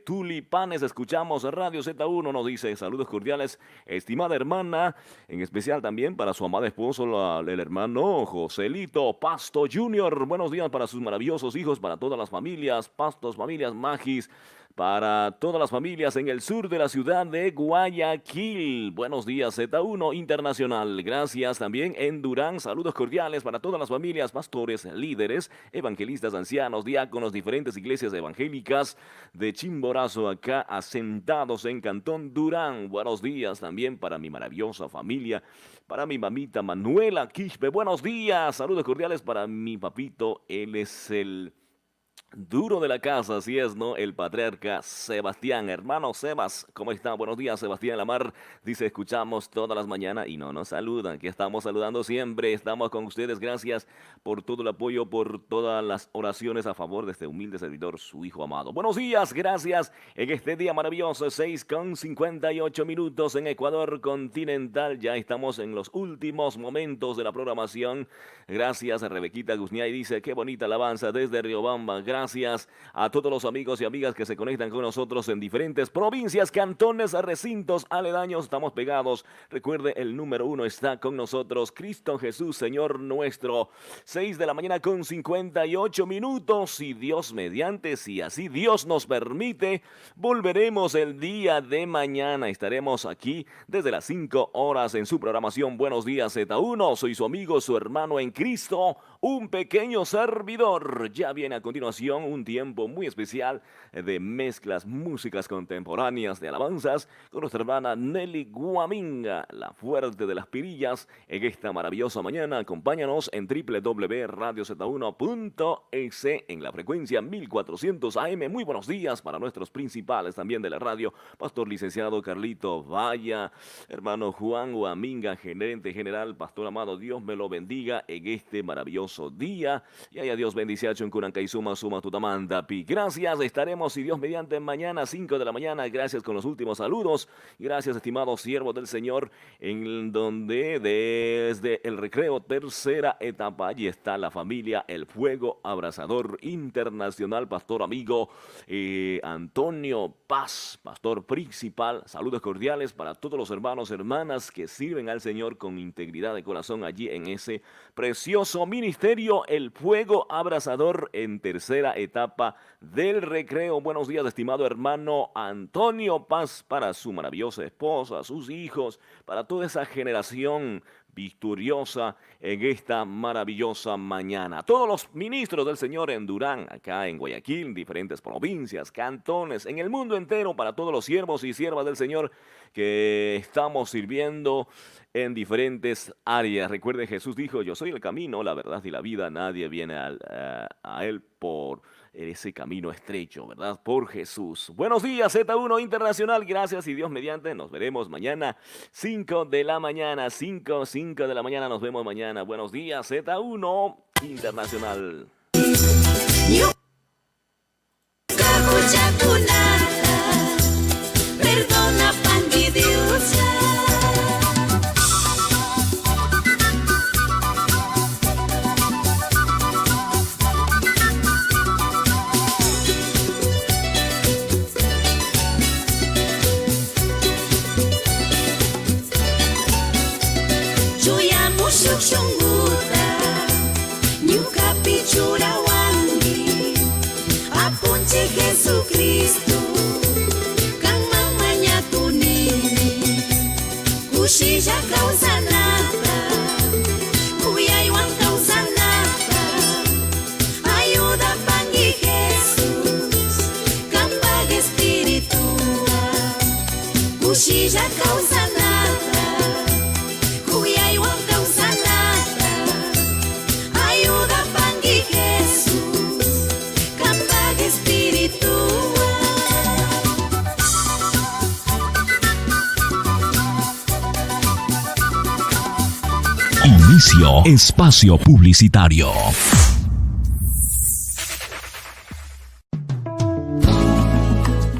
Tulipanes, escuchamos Radio Z1, nos dice saludos cordiales, estimada hermana, en especial también para su amado esposo, el hermano Joselito Pasto Junior. Buenos días para sus maravillosos hijos, para todas las familias, Pastos, familias Magis, para todas las familias en el sur de la ciudad de Guayaquil. Buenos días Z1 Internacional. Gracias también en Durán. Saludos cordiales para todas las familias, pastores, líderes, evangelistas, ancianos, diáconos, diferentes iglesias evangélicas de Chimborazo acá asentados en Cantón Durán. Buenos días también para mi maravillosa familia, para mi mamita Manuela Quispe. Buenos días. Saludos cordiales para mi papito. Él es el duro de la casa, así es, ¿no? El patriarca Sebastián, hermano Sebas, ¿cómo está? Buenos días, Sebastián Lamar, dice, escuchamos todas las mañanas y no nos saludan, que estamos saludando siempre, estamos con ustedes, gracias por todo el apoyo, por todas las oraciones a favor de este humilde servidor, su hijo amado. Buenos días, gracias, en este día maravilloso, 6:58 minutos en Ecuador continental, ya estamos en los últimos momentos de la programación, gracias a Rebequita Guzniay, dice, qué bonita alabanza desde Riobamba, gracias. Gracias a todos los amigos y amigas que se conectan con nosotros en diferentes provincias, cantones, recintos aledaños. Estamos pegados. Recuerde, el número 1 está con nosotros, Cristo Jesús, Señor nuestro. 6 de la mañana con 58 minutos. Y Dios mediante, si así Dios nos permite, volveremos el día de mañana. Estaremos aquí desde las 5 horas en su programación Buenos Días Z1. Soy su amigo, su hermano en Cristo, un pequeño servidor. Ya viene a continuación un tiempo muy especial de mezclas, músicas contemporáneas de alabanzas con nuestra hermana Nelly Guaminga, la fuerte de las pirillas. En esta maravillosa mañana, acompáñanos en www.radioz1.es en la frecuencia 1400 AM. Muy buenos días para nuestros principales también de la radio, Pastor Licenciado Carlito Valla, hermano Juan Guaminga, gerente general. Pastor amado, Dios me lo bendiga en este maravilloso día. Y haya Dios bendice a Chuncurancaizuma, Suma Tutamandapi. Gracias, estaremos, si Dios mediante, mañana 5 de la mañana. Gracias con los últimos saludos. Gracias, estimados siervos del Señor, en donde desde el recreo, tercera etapa, allí está la familia El Fuego Abrazador Internacional, pastor amigo Antonio Paz, pastor principal. Saludos cordiales para todos los hermanos, hermanas que sirven al Señor con integridad de corazón allí en ese precioso ministerio El Fuego Abrazador en tercera etapa del recreo. Buenos días, estimado hermano Antonio Paz, para su maravillosa esposa, sus hijos, para toda esa generación victoriosa en esta maravillosa mañana. Todos los ministros del Señor en Durán, acá en Guayaquil, diferentes provincias, cantones, en el mundo entero, para todos los siervos y siervas del Señor que estamos sirviendo en diferentes áreas. Recuerde, Jesús dijo: yo soy el camino, la verdad y la vida. Nadie viene a Él por ese camino estrecho, ¿verdad? Por Jesús. Buenos días, Z1 Internacional. Gracias, y Dios mediante, nos veremos mañana, 5 de la mañana. 5 de la mañana, nos vemos mañana. Buenos días, Z1 Internacional.
Perdona, pandidiosa. Shunguta, nyuka pichura wangi, apunche Jesucristo, kang mamanya tunini, kushija causa nada, kuyaywan causa nada, ayuda pangi Jesús, kambag espiritua, kushija causa nada, kuyaywan causa nada.
Inicio espacio publicitario.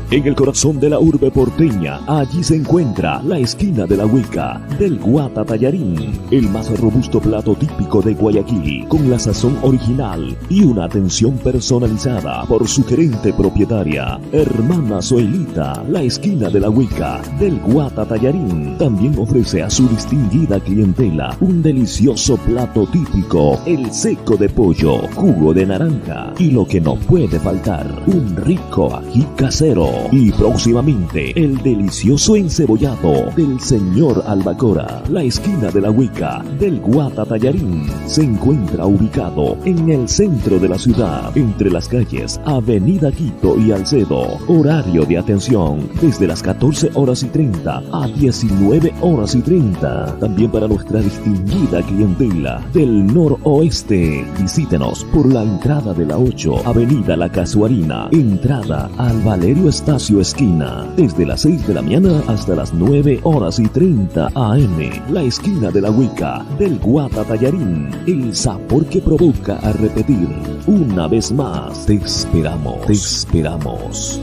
En el corazón de la urbe porteña, allí se encuentra la esquina de la Huica del Guata Tallarín, el más robusto plato típico de Guayaquil, con la sazón original y una atención personalizada por su gerente propietaria, hermana Zoelita. La esquina de la Huica del Guata Tallarín también ofrece a su distinguida clientela un delicioso plato típico, el seco de pollo, jugo de naranja y lo que no puede faltar, un rico ají casero. Y próximamente, el delicioso encebollado del señor Albacora. La esquina de la Huica del Guata Tallarín se encuentra ubicado en el centro de la ciudad, entre las calles Avenida Quito y Alcedo. Horario de atención desde las 14:30 a 19:30. También para nuestra distinguida clientela del noroeste, visítenos por la entrada de la 8, Avenida La Casuarina, entrada al Valerio Estacio Esquina, desde las 6 de la mañana hasta las 9:30 AM. La esquina de la Huica del Guata Tallarín, el sabor que provoca a repetir. Una vez más, te esperamos, te esperamos.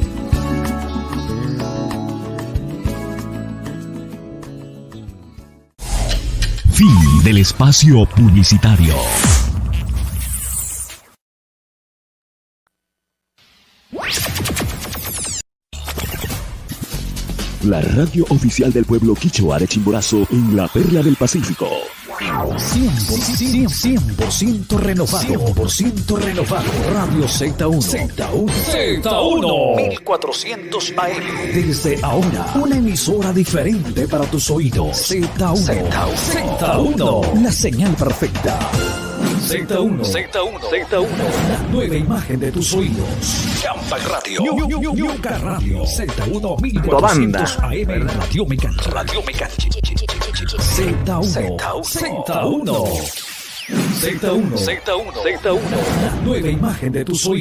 Fin del espacio publicitario. la radio oficial del pueblo quichua de Chimborazo en la Perla del Pacífico.
100% renovado. 100% renovado. Radio Z1. Z1. 1400 AM. Desde ahora, una emisora diferente para tus oídos. Z1. La señal perfecta. Z1. La nueva imagen de tus oídos. Campa Radio. Ñuca Radio. Z1 1400 AM. Radio Mecanchi. Z1. La nueva imagen de tus oídos.